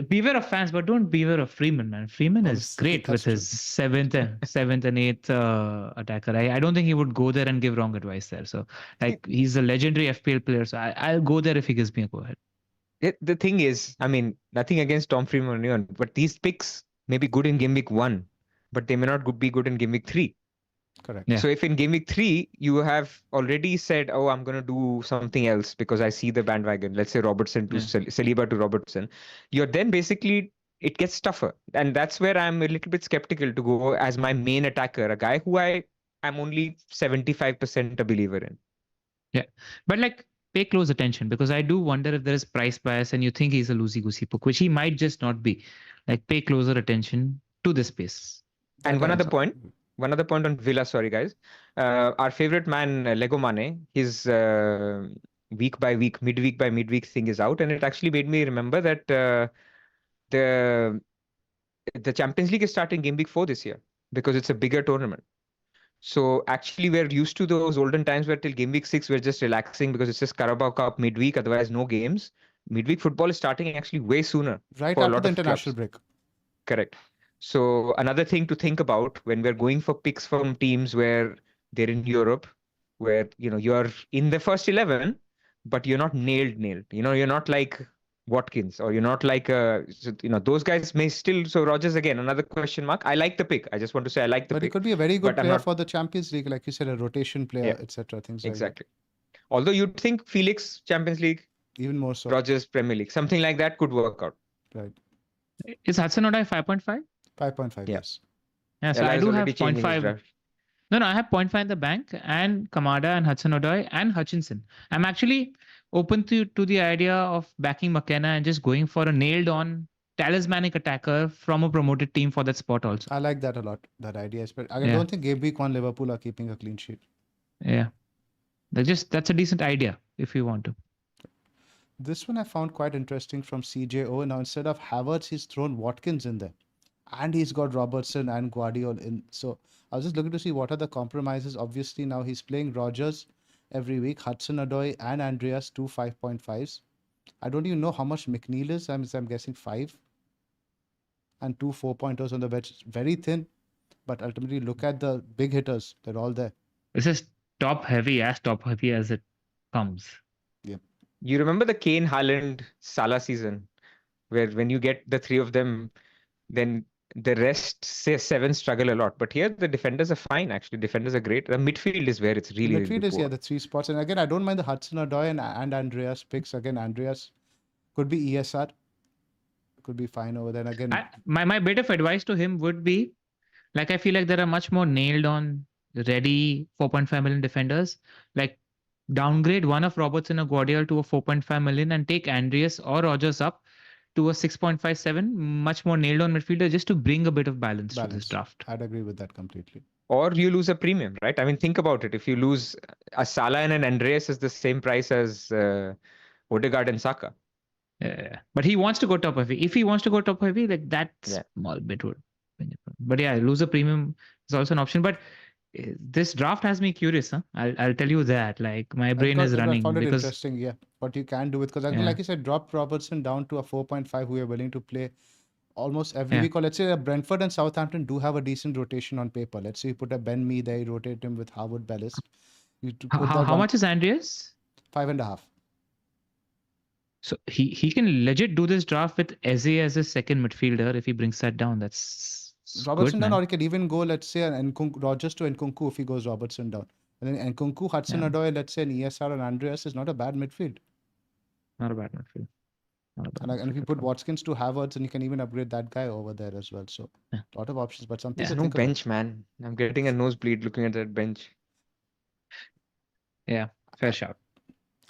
Beware of fans, but don't beware of Freeman, man. Freeman is Obviously, great with that's his seventh and eighth attacker. I don't think he would go there and give wrong advice there. So, like, he's a legendary FPL player. So I'll go there if he gives me a go ahead. The thing is, I mean, nothing against Tom Freeman or anyone, but these picks may be good in game week 1, but they may not be good in game week 3. Correct. Yeah. So if in game week 3 you have already said, oh, I'm going to do something else because I see the bandwagon, let's say Robertson to Saliba to Robertson, you're then basically, it gets tougher. And that's where I'm a little bit skeptical to go as my main attacker, a guy who I'm only 75% a believer in. Yeah. But like, pay close attention because I do wonder if there is price bias and you think he's a loosey-goosey pick, which he might just not be. Like, pay closer attention to this space. And one other point on Villa, sorry guys. Our favorite man, Lego Mane, his week by week, midweek by midweek thing is out. And it actually made me remember that the Champions League is starting game week 4 this year because it's a bigger tournament. So actually we're used to those olden times where till game week 6, we're just relaxing because it's just Carabao Cup midweek, otherwise no games. Midweek football is starting actually way sooner. Right for a after lot the of international clubs. break. Correct. So another thing to think about when we're going for picks from teams where they're in Europe, where you're in the first 11, but you're not nailed. You're not like Watkins, or you're not like those guys may still. So Rogers again, another question mark. I like the pick. I just want to say I like the But pick. he could be a very good but I'm player not- for the Champions League, like you said, a rotation player, Yeah, etc. Things like Exactly. Although you'd think Felix Champions League, that. Even more so. Rogers Premier League, something like that could work out. Right. Is Hudson-Odoi 5.5? 5.5, Yeah. yes. Yeah, so Ella I is do have already changing his 0.5. draft. No, I have 0.5 in the bank and Kamada and Hudson-Odoi and Hutchinson. I'm actually open to the idea of backing McKenna and just going for a nailed-on talismanic attacker from a promoted team for that spot also. I like that a lot, that idea. But I Yeah. don't think game week 1 Liverpool are keeping a clean sheet. Yeah. That's a decent idea if you want to. This one I found quite interesting from CJO. Now, instead of Havertz, he's thrown Watkins in there. And he's got Robertson and Guardiola in. So I was just looking to see what are the compromises. Obviously, now he's playing Rogers every week, Hudson-Odoi and Andreas, 2 5.5s. I don't even know how much McNeil is. I'm guessing 5. And 2 4-pointers on the bench. It's very thin. But ultimately, look at the big hitters. They're all there. This is top heavy as it comes. You remember the Kane, Haaland, Salah season, where when you get the 3 of them, then the rest, say 7, struggle a lot. But here the defenders are fine, actually. Defenders are great. The midfield is where it's really, Midfield really is, poor. the 3 spots. And again, I don't mind the Hudson-Odoi and Andreas picks. Again, Andreas could be ESR. Could be fine over there. And again, My bit of advice to him would be, like, I feel like there are much more nailed on, ready 4.5 million defenders. Like, downgrade one of Robertson or Guardiola to a 4.5 million and take Andreas or Rogers up to a 6.57, much more nailed on midfielder, just to bring a bit of balance to this draft. I'd agree with that completely. Or you lose a premium, right? I mean, think about it. If you lose a Salah and an Andreas is the same price as Odegaard and Saka. Yeah. But he wants to go top heavy. If he wants to go top heavy, like that small bit would. But yeah, lose a premium is also an option. But this draft has me curious. Huh? I'll tell you that. Like my brain is I running found it because interesting, yeah, what you can do with, because I think, yeah, like you said, drop Robertson down to a 4.5 who you're willing to play almost every yeah. week. Or let's say Brentford and Southampton do have a decent rotation on paper. Let's say you put a Ben Mee there, you rotate him with Harwood Bellis. You to put that How one much is Andreas? 5.5. So he can legit do this draft with Eze as a second midfielder if he brings that down. That's good, Robertson down, man. or you can even go, let's say, an Rogers to Nkunku if he goes Robertson down. And then Nkunku, Hudson Yeah, Odoi, let's say, and ESR and Andreas is not a bad midfield. not a bad midfield. Not a bad And if you midfield put at all. Watkins to Havertz, and you can even upgrade that guy over there as well. So, Yeah. a lot of options, but something Yeah. to There's no think about. bench, man. I'm getting a nosebleed looking at that bench. Yeah, fair shout.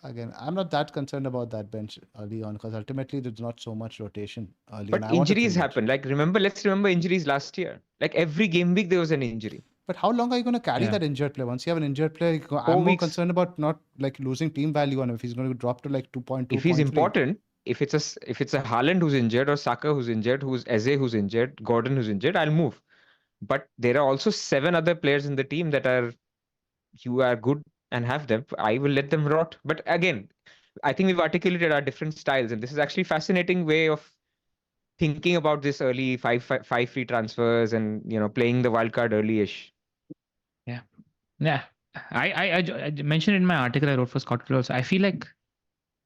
Again, I'm not that concerned about that bench early on, because ultimately there's not so much rotation early on. But I want a injuries three bench. happen. Like let's remember injuries last year. Like every game week there was an injury. But how long are you going to carry Yeah. that injured player? Once you have an injured player, I'm 4 more weeks. concerned about not like losing team value on him. If he's going to drop to like 2.2, If he's 0.3. important, if it's a Haaland who's injured or Saka who's injured, who's Eze who's injured, Gordon who's injured, I'll move. But there are also 7 other players in the team that you are good and have them. I will let them rot. But again, I think we've articulated our different styles, and this is actually fascinating way of thinking about this early five free transfers and playing the wildcard early-ish. Yeah. Yeah. I mentioned in my article I wrote for Scott also. I feel like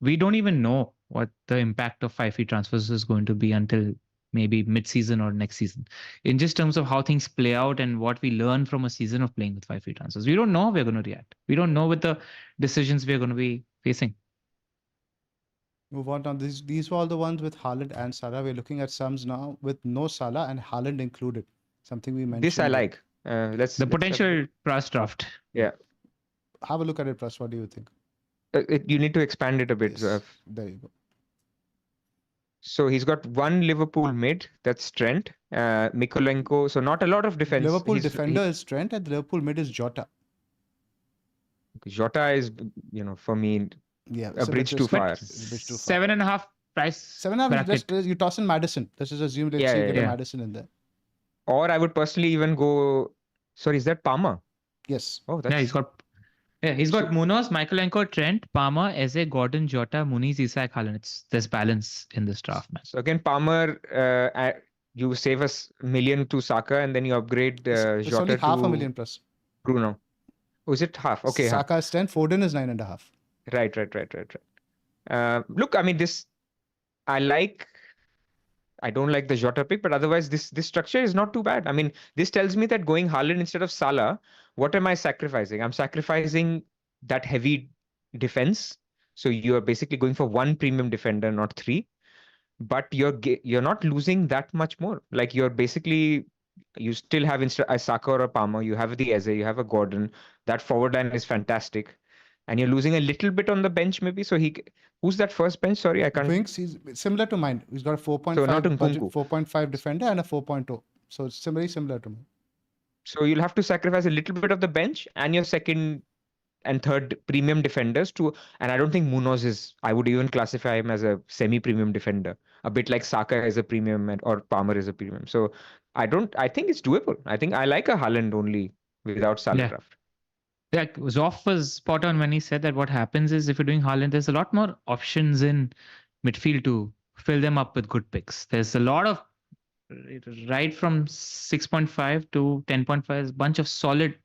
we don't even know what the impact of 5 free transfers is going to be until maybe mid-season or next season. In just terms of how things play out and what we learn from a season of playing with 5 free transfers. We don't know how we're going to react. We don't know with the decisions we're going to be facing. Move on. Now, these were all the ones with Haaland and Salah. We're looking at sums now with no Salah and Haaland included. Something we mentioned. This I like. Let's potential Pras draft. Yeah. Have a look at it, Pras. What do you think? You need to expand it a bit. Yes, there you go. So he's got one Liverpool mid, that's Trent, Mikolenko. So not a lot of defense. Liverpool defender is Trent and the Liverpool mid is Jota. Jota is, for me, a bridge too far. 7.5 price. 7.5. You toss in Maddison. Let's just assume you get a Maddison in there. Or I would personally even go. Sorry, is that Palmer? Yes. Oh, that's... he's got Munoz, Mikolenko, Trent, Palmer, Eze, Gordon, Jota, Muniz, Isak, Haaland. There's balance in this draft, man. So again, Palmer, you save us $1 million to Saka, and then you upgrade Jota it's only half a million plus. Bruno. Oh, is it half? Okay. Saka is 10, Foden is 9.5. Right. Look, I mean, I don't like the Jota pick, but otherwise this structure is not too bad. I mean, this tells me that going Haaland instead of Salah, what am I sacrificing? I'm sacrificing that heavy defense. So you're basically going for one premium defender, not 3. But you're not losing that much more. Like you still have a Saka or a Palmer, you have the Eze, you have a Gordon. That forward line is fantastic. And you're losing a little bit on the bench, maybe. So who's that first bench? Sorry, I can't. Winks, he's similar to mine. He's got a 4.5 so not budget, 4.5 defender and a 4.0. So it's very similar to me. So you'll have to sacrifice a little bit of the bench and your second and third premium defenders and I don't think Munoz I would even classify him as a semi-premium defender, a bit like Saka is a premium or Palmer is a premium. So I think it's doable. I think I like a Haaland only without Salah draft. Yeah, Zoph was spot on when he said that what happens is if you're doing Haaland, there's a lot more options in midfield to fill them up with good picks. There's a lot of right from 6.5 to 10.5, a bunch of solid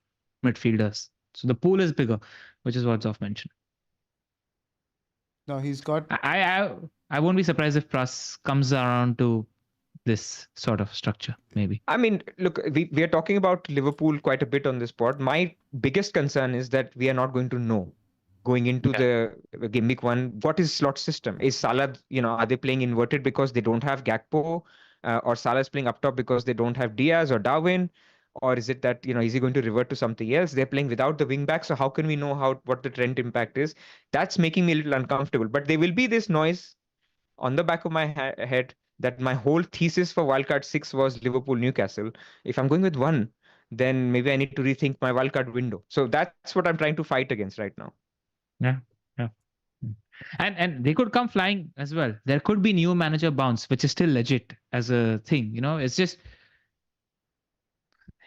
midfielders. So the pool is bigger, which is what Zoph mentioned. No, he's got. I won't be surprised if Pras comes around to this sort of structure, maybe. I mean, look, we are talking about Liverpool quite a bit on this pod. My biggest concern is that we are not going to know going into the game week 1 what is slot system. Is Salah, are they playing inverted because they don't have Gakpo, or Salah is playing up top because they don't have Diaz or Darwin, or is it that is he going to revert to something else? They're playing without the wing back, so how can we know what the Trent impact is? That's making me a little uncomfortable. But there will be this noise on the back of my head that my whole thesis for Wildcard 6 was Liverpool-Newcastle. If I'm going with 1, then maybe I need to rethink my wildcard window. So that's what I'm trying to fight against right now. Yeah. And they could come flying as well. There could be new manager bounce, which is still legit as a thing. It's just,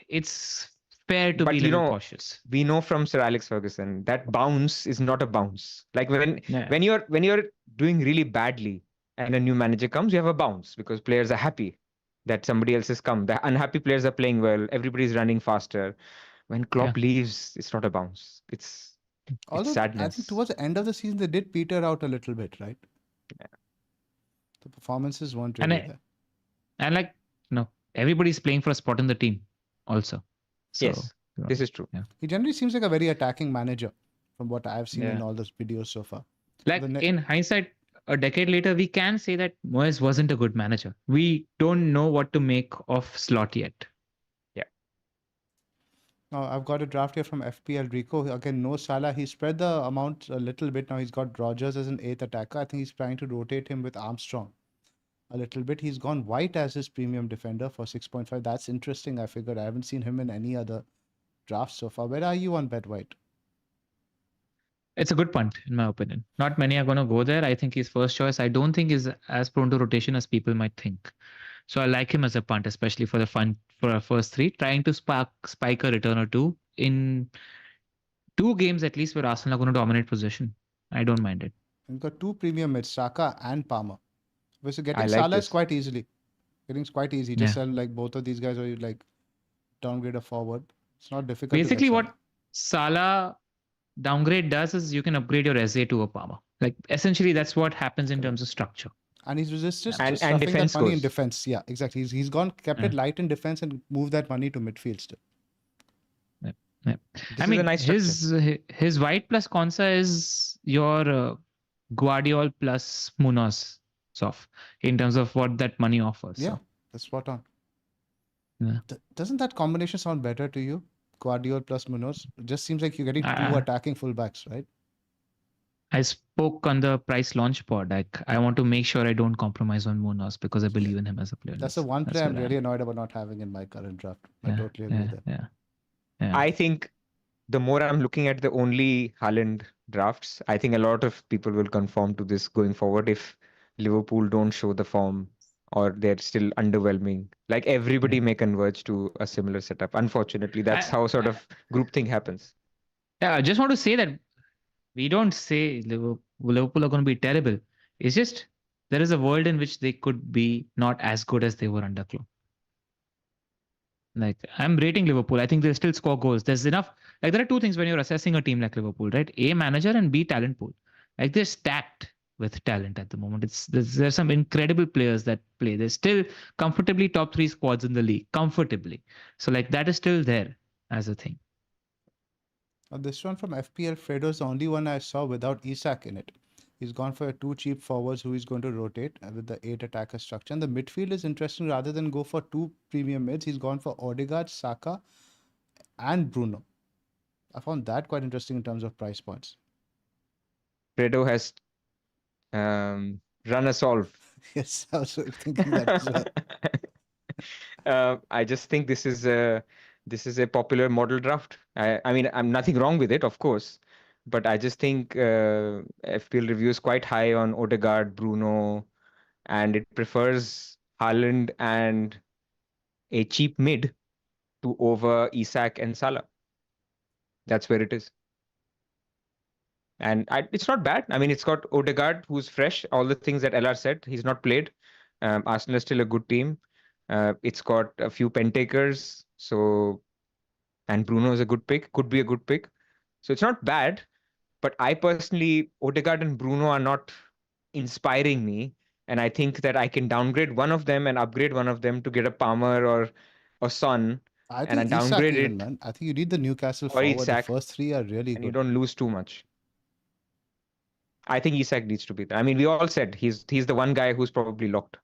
it's fair to be But a little cautious. we know from Sir Alex Ferguson that bounce is not a bounce. Like Yeah. when you're doing really badly and a new manager comes, you have a bounce because players are happy that somebody else has come. The unhappy players are playing well. Everybody's running faster. When Yeah. Klopp leaves, it's not a bounce. It's Although I think sadness. towards the end of the season they did peter out a little bit, right? Yeah. The performances weren't And really I, there. and like, everybody's playing for a spot in the team also. So, Yes, this is true. yeah. He generally seems like a very attacking manager from what I've seen in Yeah. all those videos so far. Like The ne- in hindsight, a decade later, we can say that Moyes wasn't a good manager. We don't know what to make of Slot yet. Now I've got a draft here from FPL Rico. Again, no Salah. He spread the amount a little bit. Now he's got Rogers as an 8th attacker. I think he's trying to rotate him with Armstrong a little bit. He's gone White as his premium defender for 6.5. That's interesting. I figured I haven't seen him in any other drafts so far. Where are you on Bet White? It's a good punt, in my opinion. Not many are going to go there. I think his first choice, I don't think is as prone to rotation as people might think. So I like him as a punt, especially for our first three, trying to spike a return or two in 2 games at least where Arsenal are going to dominate possession. I don't mind it. He's got 2 premium mids, Saka and Palmer. So I getting like Salah is this. quite easily. Getting quite easy. Just Yeah. sell like both of these guys or you like downgrade a forward. It's not difficult Basically, to get what Salah downgrade does is you can upgrade your SA to a Palmer. Like essentially, that's what happens in terms of structure. and he's resisted And stuffing that defense money in goes. defense. Yeah, exactly. He's kept it light in defense and moved that money to midfield still. This I is mean, a nice his White plus Konsa is your Guardiola plus Munoz, Zoph, in terms of what that money offers. Yeah, So, that's spot on. Yeah. Doesn't that combination sound better to you? Guardiola plus Munoz? It just seems like you're getting 2 attacking fullbacks, right? I spoke on the price launch pod. Like, I want to make sure I don't compromise on Munoz because I believe in him as a player. That's the one player I'm where I really am. annoyed about not having in my current draft. I Yeah, totally agree there. Yeah. I think the more I'm looking at the only Haaland drafts, I think a lot of people will conform to this going forward if Liverpool don't show the form or they're still underwhelming. Like everybody may converge to a similar setup. Unfortunately, that's how sort of groupthink happens. Yeah, I just want to say that we don't say Liverpool are going to be terrible. It's just there is a world in which they could be not as good as they were under Klopp. Like I'm rating Liverpool. I think they'll still score goals. There's enough. Like there are 2 things when you're assessing a team like Liverpool, right? A, manager, and B, talent pool. Like they're stacked with talent at the moment. There's some incredible players that play. They're still comfortably top 3 squads in the league. Comfortably. So like that is still there as a thing. This one from FPL Fredo is the only one I saw without Isak in it. He's gone for 2 cheap forwards who he's going to rotate with the 8 attacker structure. And the midfield is interesting. Rather than go for 2 premium mids, he's gone for Odegaard, Saka, and Bruno. I found that quite interesting in terms of price points. Fredo has run a solve. Yes, I was thinking that as well. I just think this is a popular model draft. I mean, I'm nothing wrong with it, of course, but I just think FPL review is quite high on Odegaard, Bruno, and it prefers Haaland and a cheap mid to over Isak and Salah. That's where it is. And it's not bad. I mean, it's got Odegaard, who's fresh. All the things that LR said, he's not played. Arsenal is still a good team. It's got a few pen takers. And Bruno is a good pick, could be a good pick. So it's not bad. But I personally, Odegaard and Bruno are not inspiring me. And I think that I can downgrade one of them and upgrade one of them to get a Palmer or a Son. I And think I Isak downgrade even, it man. I think you need the Newcastle or forward. The Isak, first 3 are really and you good. don't lose too much. I think Isak needs to be there. I mean, we all said he's the one guy who's probably locked.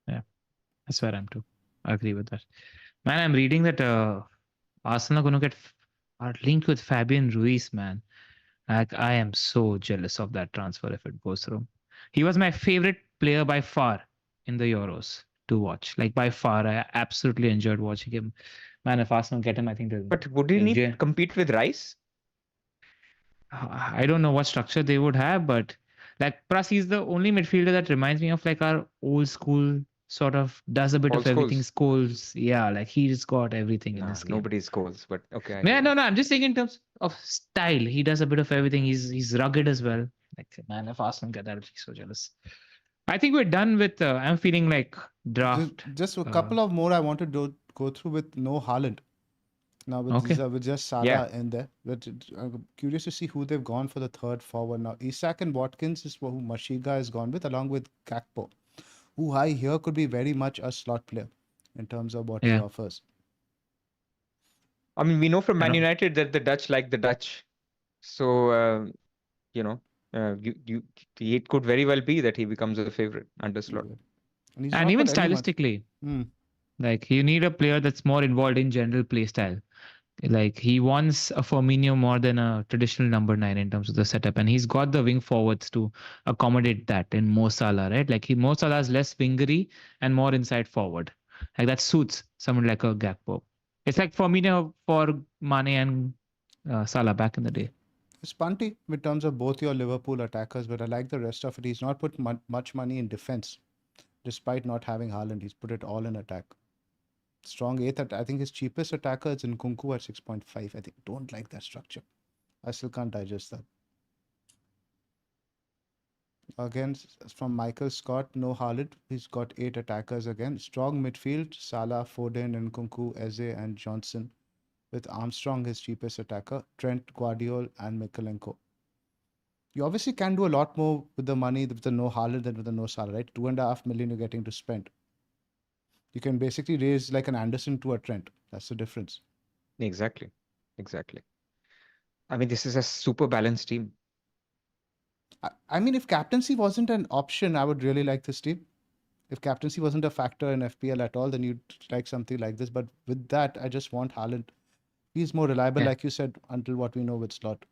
Yeah, that's where I'm too. I agree with that. Man, I'm reading that Arsenal are going to are linked with Fabian Ruiz, man. Like, I am so jealous of that transfer if it goes through. He was my favorite player by far in the Euros to watch. Like by far, I absolutely enjoyed watching him. Man, if Arsenal get him, I think they'll. But would he need to compete with Rice? I don't know what structure they would have, but like Pras is the only midfielder that reminds me of like our old school sort of does a bit Paul of everything. Scholes. Scholes, yeah, like he's got everything in Nah, this game. nobody scores, but okay, I Yeah, hear no, you. no, I'm just saying in terms of style, he does a bit of everything. He's rugged as well. Like, man, if Arsenal get that, I'll be so jealous. I think we're done with. I'm feeling like draft. Just a couple of more I want to go through with no Haaland. Now with Okay. with just Salah Yeah. in there. But I'm curious to see who they've gone for the third forward now. Isak and Watkins is who Mashiga has gone with, along with Gakpo, who I hear could be very much a slot player in terms of what he Yeah. offers. I mean, we know from I Man know. United that the Dutch like the Dutch. So, you know, it could very well be that he becomes a favorite under Slot. Yeah. And he's And not even got anyone. stylistically, Hmm. like you need a player that's more involved in general play style. Like he wants a Firmino more than a traditional number 9 in terms of the setup, and he's got the wing forwards to accommodate that in Mo Salah, right? Like Mo Salah is less wingery and more inside forward. Like that suits someone like a Gakpo. It's like Firmino for Mane and Salah back in the day. It's punty in terms of both your Liverpool attackers, but I like the rest of it. He's not put much money in defense, despite not having Haaland. He's put it all in attack. Strong eighth. I think his cheapest attacker is in Kunku at 6.5. I think don't like that structure. I still can't digest that. Again, from Michael Scott, no Haaland. He's got 8 attackers again. Strong midfield, Salah, Foden, Nkunku, Eze, and Johnson. With Armstrong, his cheapest attacker, Trent, Guardiola, and Mykolenko. You obviously can do a lot more with the money with the no Haaland than with the no Salah, right? 2.5 million you're getting to spend. You can basically raise like an Anderson to a Trent. That's the difference. Exactly. Exactly. I mean, this is a super balanced team. I mean, if captaincy wasn't an option, I would really like this team. If captaincy wasn't a factor in FPL at all, then you'd like something like this. But with that, I just want Haaland. He's more reliable, Yeah. like you said, until what we know with Slot.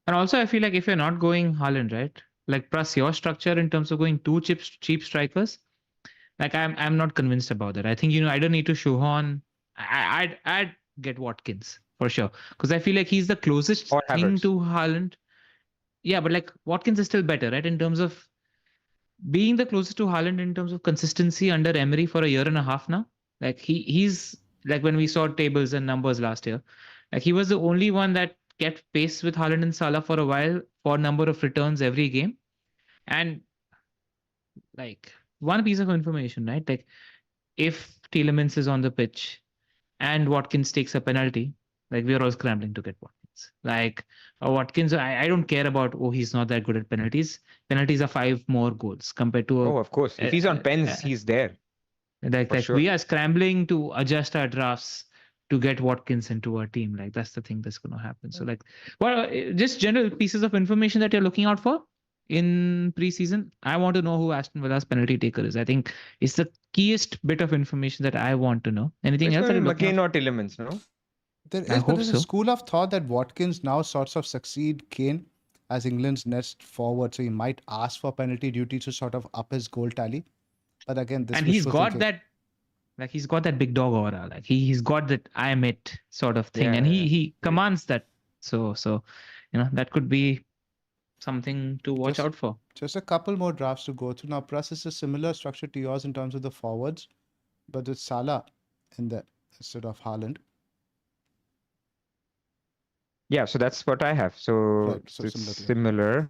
And also, I feel like if you're not going Haaland, right? Like plus your structure in terms of going two cheap strikers, like I'm not convinced about that. I think I don't need to shoehorn. I'd get Watkins for sure because I feel like he's the closest Or thing Havertz. to Haaland. Yeah, but like Watkins is still better, right? In terms of being the closest to Haaland in terms of consistency under Emery for a year and a half now. Like he's like when we saw tables and numbers last year, like he was the only one that kept pace with Haaland and Salah for a while for number of returns every game. And like one piece of information, right? Like if Tielemans is on the pitch and Watkins takes a penalty, like we're all scrambling to get Watkins. Like Watkins, I don't care about he's not that good at penalties. Penalties are 5 more goals compared to Oh, of course. If he's on pens, he's there. like sure. we are scrambling to adjust our drafts to get Watkins into our team. Like that's the thing that's going to happen. So like, well, just general pieces of information that you're looking out for in preseason. I want to know who Aston Villa's penalty taker is. I think it's the keyest bit of information that I want to know. Anything It's else that going you're to be looking McCain out? or Tielemans, no? There I is, but hope there's a so. school of thought that Watkins now sorts of succeed Kane as England's next forward, so he might ask for penalty duty to sort of up his goal tally. But again, this And he's wishful got thinking. that, like he's got that big dog aura. Like he's got that I'm it sort of thing, Yeah, and yeah. he commands that. So that could be something to watch out for. Just a couple more drafts to go through. Now, Pras is a similar structure to yours in terms of the forwards, but it's Salah in there instead of Haaland. Yeah, so that's what I have. So Right, so it's similar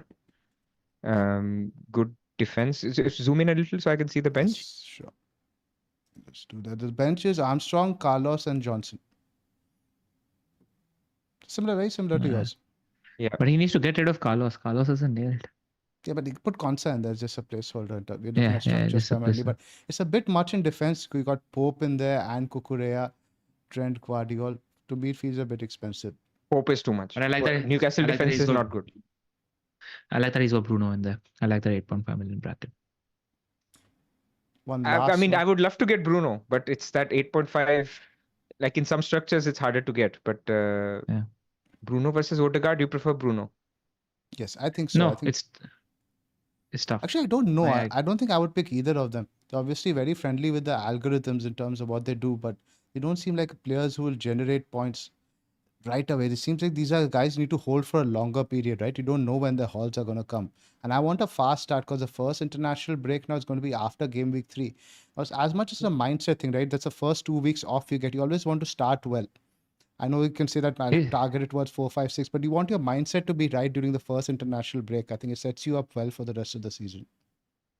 similar. Good defense. Zoom in a little so I can see the bench. Yes, sure. Let's do that. The bench is Armstrong, Carlos, and Johnson. Very similar to yours. Yeah. But he needs to get rid of Carlos. Carlos isn't nailed. Yeah, but you put Konsa in there, just a placeholder. We're looking Yeah, at structures just a primarily, placeholder. but it's a bit much in defense. We got Pope in there and Cucurella, Trent, Guardiola. To me, it feels a bit expensive. Pope is too much. But I like that. Newcastle I like that defense he's is got- not good. I like that he's got Bruno in there. I like that 8.5 million bracket. I mean, I would love to get Bruno, but it's that 8.5. Like in some structures, it's harder to get. But Yeah. Bruno versus Odegaard, you prefer Bruno? Yes, I think so. No, I think... it's tough. Actually, I don't know. I- I don't think I would pick either of them. They're obviously very friendly with the algorithms in terms of what they do, but they don't seem like players who will generate points right away. It seems like these are guys you need to hold for a longer period, right? You don't know when the hauls are going to come. And I want a fast start because the first international break now is going to be after game week 3. Because as much as a mindset thing, right? That's the first 2 weeks off you get. You always want to start well. I know you can say that I'll Eh, target it towards 4, 5, 6, but you want your mindset to be right during the first international break. I think it sets you up well for the rest of the season.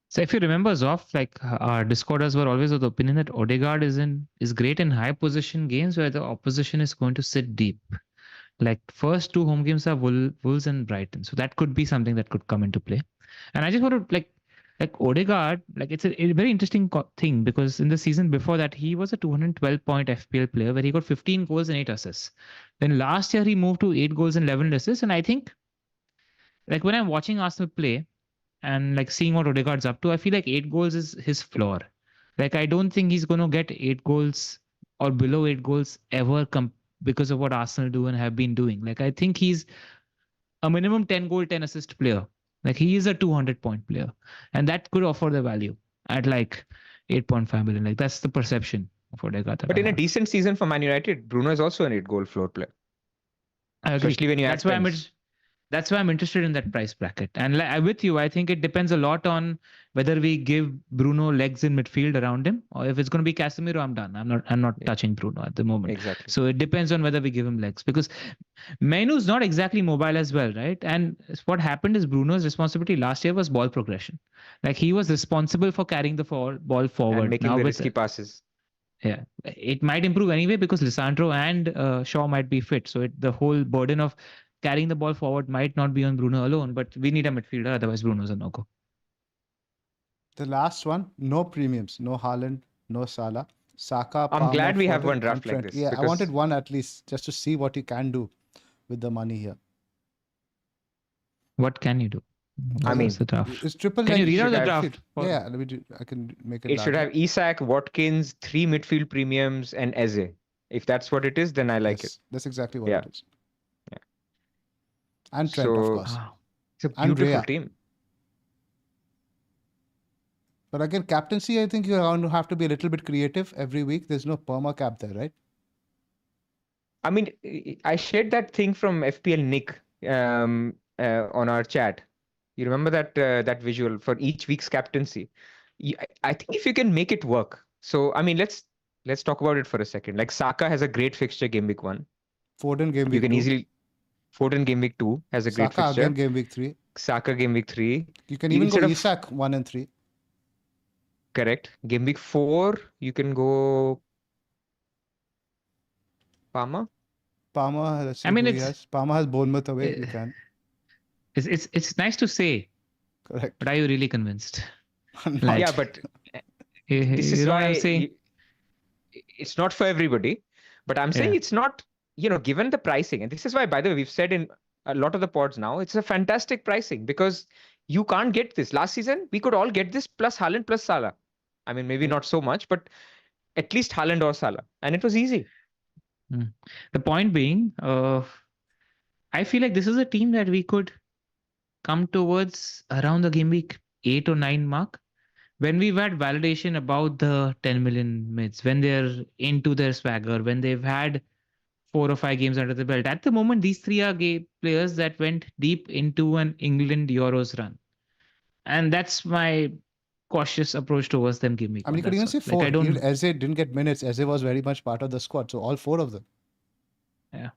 So if you remember, Zoph, like our Discorders were always of the opinion that Odegaard is great in high position games where the opposition is going to sit deep. Like first two home games are Wolves and Brighton, so that could be something that could come into play. And I just want to like Odegaard, like it's a very interesting thing because in the season before that he was a 212 point FPL player where he got 15 goals and 8 assists. Then last year he moved to 8 goals and 11 assists, and I think like when I'm watching Arsenal play and like seeing what Odegaard's up to, I feel like 8 goals is his floor. Like I don't think he's going to get 8 goals or below 8 goals ever because of what Arsenal do and have been doing. Like I think he's a minimum 10 goal, 10 assist player. Like he is a 200 point player, and that could offer the value at like 8.5 million. Like that's the perception of Odegaard that But I in a have. decent season for Man United, Bruno is also an 8 goal floor player, I agree. especially when you add That's why pens. that's why I'm interested in that price bracket. And like, I'm with you. I think it depends a lot on whether we give Bruno legs in midfield around him, or if it's going to be Casemiro, I'm done. I'm not Yeah, touching Bruno at the moment. exactly. So it depends on whether we give him legs because Mainu's not exactly mobile as well, right? And what happened is Bruno's responsibility last year was ball progression. Like he was responsible for carrying the ball And forward. making Now the with risky passes. yeah, it might improve anyway because Lisandro and Shaw might be fit. So the whole burden of carrying the ball forward might not be on Bruno alone, but we need a midfielder. Otherwise, Bruno's a no-go. The last one, no premiums, no Haaland, no Salah. Saka, I'm Palmer, glad we have Foden, one and draft like Trent. this Yeah, I wanted because one at least just to see what you can do with the money here. What can you do? I What's mean, the draft? It's triple Can you leg. read out should the have draft? Yeah, let me do. I can make it it should larger. have Isak, Watkins, 3 midfield premiums, and Eze. If that's what it is, then I like it. Yes, that's exactly what Yeah, it is. yeah. And Trent, of So course. Wow. it's a And beautiful Rhea. team. But again, captaincy, I think you're going to have to be a little bit creative every week. There's no perma cap there, right? I mean, I shared that thing from FPL Nick on our chat. You remember that visual for each week's captaincy? I think if you can make it work. So I mean, let's talk about it for a second. Like Saka has a great fixture game week 1. Foden game You week can 2. easily Foden game week 2 has a great Saka again fixture. game week 3. Saka game week 3. You can even go Instead of Isak 1 and 3. correct game week 4, you can go Palmer. Palmer, let's see I mean, who he has. Palmer has Bournemouth away. You uh, can. it's nice to say, Correct. but are you really convinced? Not. Like, Yeah, but this you is know what I'm why saying? it's not for everybody. But I'm saying Yeah. it's not, given the pricing, and this is why, by the way, we've said in a lot of the pods now, it's a fantastic pricing because you can't get this. Last season, we could all get this plus Haaland plus Salah. I mean, maybe not so much, but at least Haaland or Salah. And it was easy. The point being, I feel like this is a team that we could come towards around the game week 8 or 9 mark when we've had validation about the 10 million mids, when they're into their swagger, when they've had 4 or 5 games under the belt. At the moment, these three are players that went deep into an England Euros run. And that's my cautious approach towards them game week I mean, you one. could even That's say all. Like, 4. I Even don't. Eze didn't get minutes. Eze was very much part of the squad. So all 4 of them. Yeah,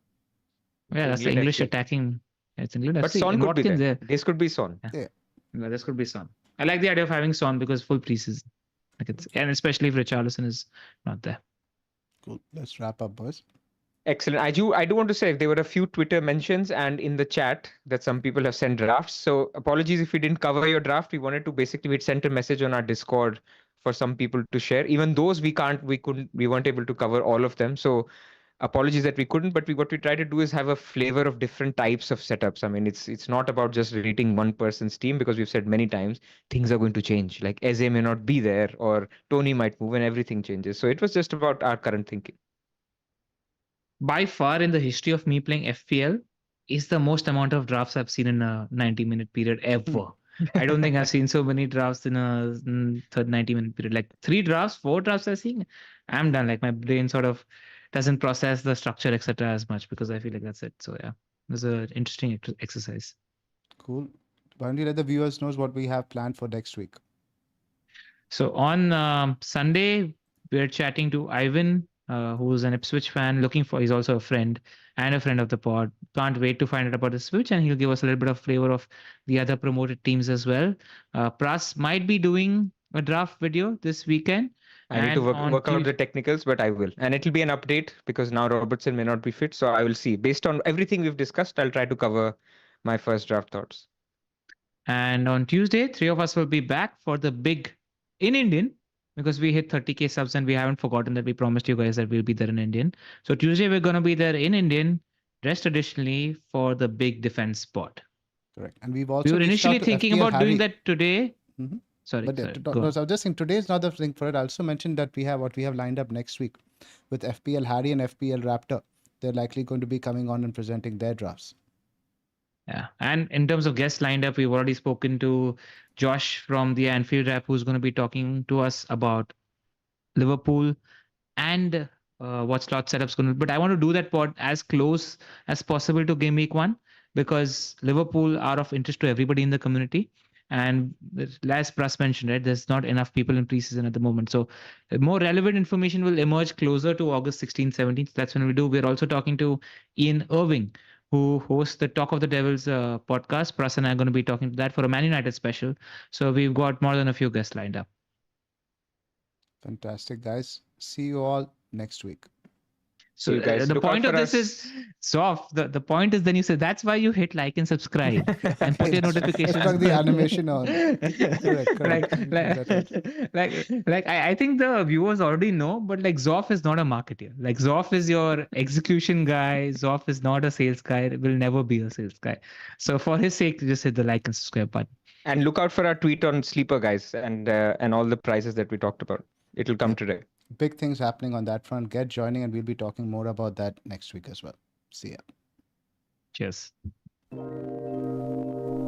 It's that's the England English FC. attacking. It's England But FC. Son And could be Watkins there. there. This could be Son. Yeah. Well, this could be Son. I like the idea of having Son because full preseason. Like and especially if Richarlison is not there. Cool. Let's wrap up, boys. Excellent. I do want to say there were a few Twitter mentions and in the chat that some people have sent drafts. So apologies if we didn't cover your draft. We wanted to basically we'd sent a message on our Discord for some people to share. Even those we weren't able to cover all of them. So apologies that we couldn't, but what we try to do is have a flavor of different types of setups. I mean, it's not about just rating one person's team because we've said many times things are going to change. Like Eze may not be there or Tony might move and everything changes. So it was just about our current thinking. By far in the history of me playing FPL is the most amount of drafts I've seen in a 90-minute period ever. I don't think I've seen so many drafts in a 90-minute period. Like 3 drafts, 4 drafts I've seen, I'm done. Like my brain sort of doesn't process the structure, etc., as much, because I feel like that's it. So yeah, it was an interesting exercise. Cool. Why don't you let the viewers know what we have planned for next week? So on Sunday, we're chatting to Ivan, who's an Ipswich fan, he's also a friend and a friend of the pod. Can't wait to find out about the Switch, and he'll give us a little bit of flavor of the other promoted teams as well. Pras might be doing a draft video this weekend. I need to And work out the technicals, but I will. And it'll be an update because now Robertson may not be fit. So I will see. Based on everything we've discussed, I'll try to cover my first draft thoughts. And on Tuesday, three of us will be back for the big in Indian, because we hit 30K subs and we haven't forgotten that we promised you guys that we'll be there in Indian. So Tuesday, we're going to be there in Indian, dressed traditionally for the big defense spot. Correct. And we've also We were initially thinking FPL about doing that today. Mhm. Sorry. But sorry, no, go on. so I was just saying today's not the thing for it. I also mentioned that we have what we have lined up next week with FPL Harry and FPL Raptor. They're likely going to be coming on and presenting their drafts. Yeah. And in terms of guests lined up, we've already spoken to Josh from the Anfield Rap, who's going to be talking to us about Liverpool and what slot setup's going to be. But I want to do that pod as close as possible to game week 1, because Liverpool are of interest to everybody in the community. And as Pras mentioned, right, there's not enough people in preseason at the moment. So more relevant information will emerge closer to August 16th, 17th. That's when we do. We're also talking to Ian Irving, who hosts the Talk of the Devils podcast. Pras and I are going to be talking to that for a Man United special. So we've got more than a few guests lined up. Fantastic, guys. See you all next week. So You guys the look out point of for this us. is, Zoph, the point is, then you say that's why you hit like and subscribe and put your notifications. It's like the animation on. Correct. I think the viewers already know, but like Zoph is not a marketer. Like Zoph is your execution guy. Zoph is not a sales guy. Will never be a sales guy. So for his sake, just hit the like and subscribe button. And look out for our tweet on Sleeper, guys, and all the prizes that we talked about. It'll come today. Big things happening on that front. Get joining, and we'll be talking more about that next week as well. See ya. Cheers.